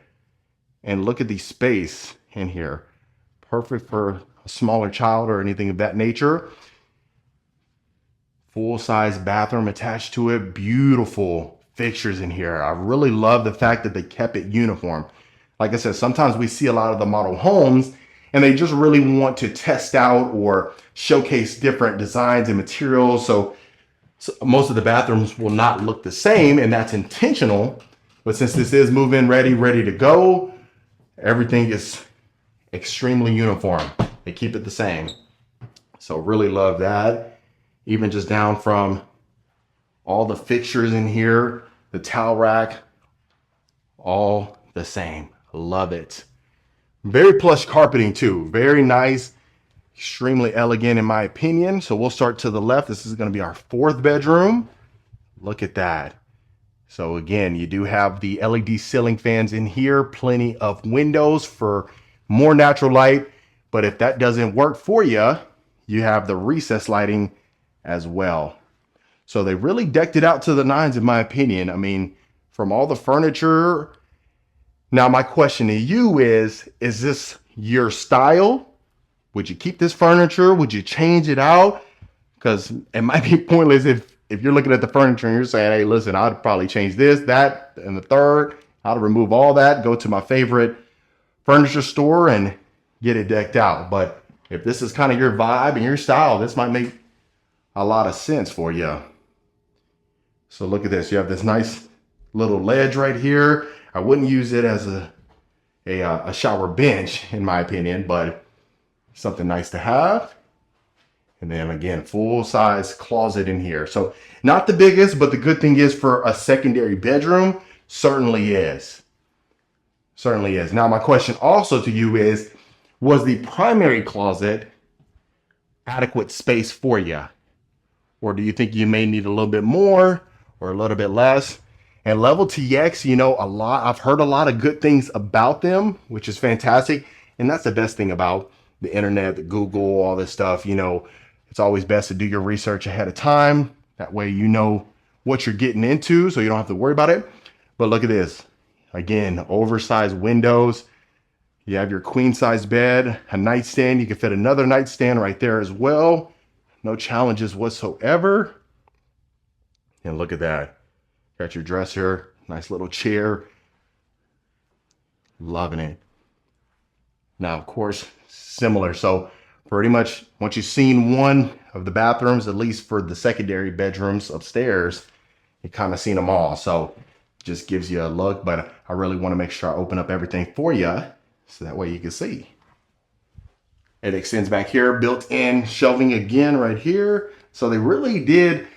And look at the space in here. Perfect for a smaller child or anything of that nature. Full size bathroom attached to it. Beautiful fixtures in here. I really love the fact that they kept it uniform. Like I said, sometimes we see a lot of the model homes and they just really want to test out or showcase different designs and materials. So most of the bathrooms will not look the same, and that's intentional. But since this is move-in ready to go, everything is extremely uniform. They keep it the same. So really love that. Even just down from all the fixtures in here, the towel rack, all the same. Love it. Very plush carpeting too. Very nice. Extremely elegant in my opinion. So we'll start to the left. This is going to be our fourth bedroom. Look at that. So again, you do have the LED ceiling fans in here. Plenty of windows for more natural light. But if that doesn't work for you, you have the recessed lighting as well. So they really decked it out to the nines in my opinion. I mean, from all the furniture. Now my question to you is this your style? Would you keep this furniture? Would you change it out? Because it might be pointless if you're looking at the furniture and you're saying, hey, listen, I'd probably change this, that, and the third. I'd remove all that, go to my favorite furniture store and get it decked out. But if this is kind of your vibe and your style, this might make a lot of sense for you. So look at this. You have this nice little ledge right here. I wouldn't use it as a shower bench, in my opinion, but something nice to have. And then again, full size closet in here. So not the biggest, but the good thing is for a secondary bedroom, certainly is. Certainly is. Now my question also to you is, was the primary closet adequate space for you? Or do you think you may need a little bit more or a little bit less? And Level TX, you know, I've heard a lot of good things about them, which is fantastic. And that's the best thing about the internet, the Google, all this stuff. You know, it's always best to do your research ahead of time. That way you know what you're getting into, so you don't have to worry about it. But look at this. Again, oversized windows. You have your queen size bed, a nightstand. You can fit another nightstand right there as well. No challenges whatsoever. And look at that. Got your dresser, nice little chair. Loving it. Now, of course, similar. So pretty much once you've seen one of the bathrooms, at least for the secondary bedrooms upstairs, you kind of seen them all. So just gives you a look, but I really want to make sure I open up everything for you so that way you can see. It extends back here, built-in shelving again right here. So they really did,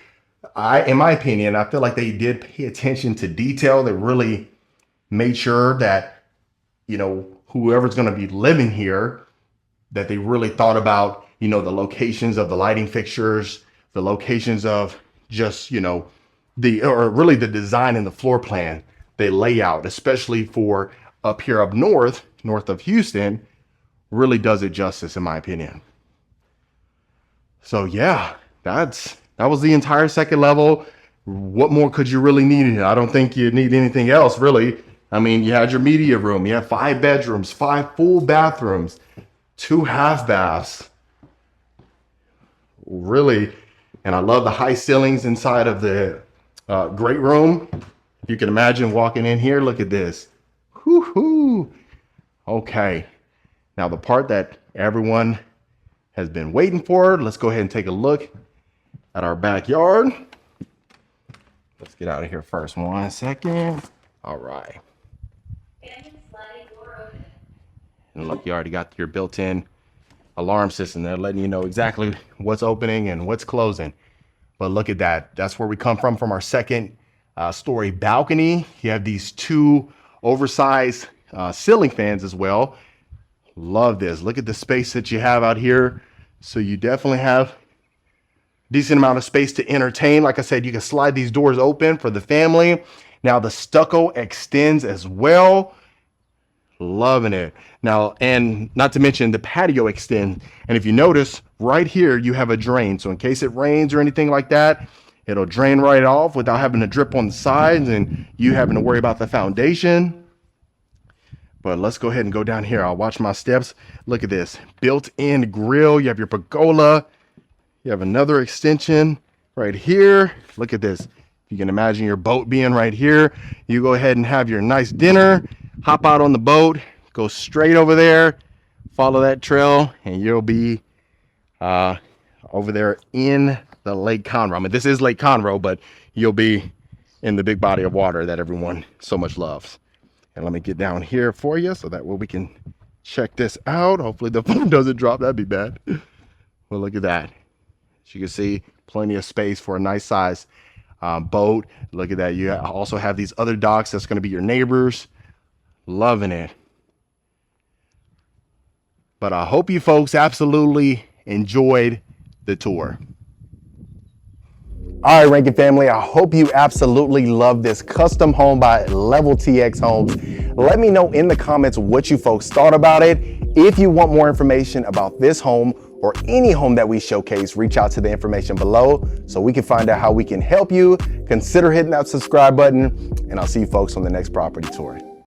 in my opinion, I feel like they did pay attention to detail. They really made sure that, you know, whoever's going to be living here, that they really thought about, you know, the locations of the lighting fixtures, the locations of just, you know, or really the design and the floor plan, the layout, especially for up here up north of Houston, really does it justice in my opinion. So yeah, that was the entire second level. What more could you really need? I don't think you need anything else really. I mean, you had your media room, you have 5 bedrooms, 5 full bathrooms, 2 half baths. Really, and I love the high ceilings inside of the great room. If you can imagine walking in here, look at this. Whoo-hoo. Okay, now the part that everyone has been waiting for. Let's go ahead and take a look at our backyard. Let's get out of here first. 1 second. All right. And look, you already got your built-in alarm system there, letting you know exactly what's opening and what's closing. But look at that. That's where we come from our second story balcony. You have these 2 oversized ceiling fans as well. Love this. Look at the space that you have out here. So you definitely have a decent amount of space to entertain. Like I said, you can slide these doors open for the family. Now the stucco extends as well. Loving it. Now, and not to mention the patio extends. And if you notice right here, you have a drain. So in case it rains or anything like that, it'll drain right off without having to drip on the sides and you having to worry about the foundation. But let's go ahead and go down here. I'll watch my steps. Look at this built-in grill. You have your pergola. You have another extension right here. Look at this. You can imagine your boat being right here. You go ahead and have your nice dinner, hop out on the boat, go straight over there, follow that trail, and you'll be over there in the Lake Conroe. I mean, this is Lake Conroe, but you'll be in the big body of water that everyone so much loves. And let me get down here for you so that way we can check this out. Hopefully the phone doesn't drop. That'd be bad. Well, look at that. As you can see, plenty of space for a nice size boat. Look at that. You also have these other docks that's going to be your neighbors. Loving it. But I hope you folks absolutely enjoyed the tour. All right, Rankin family, I hope you absolutely love this custom home by Level TX Homes. Let me know in the comments what you folks thought about it. If you want more information about this home or any home that we showcase, reach out to the information below so we can find out how we can help you. Consider hitting that subscribe button, and I'll see you folks on the next property tour.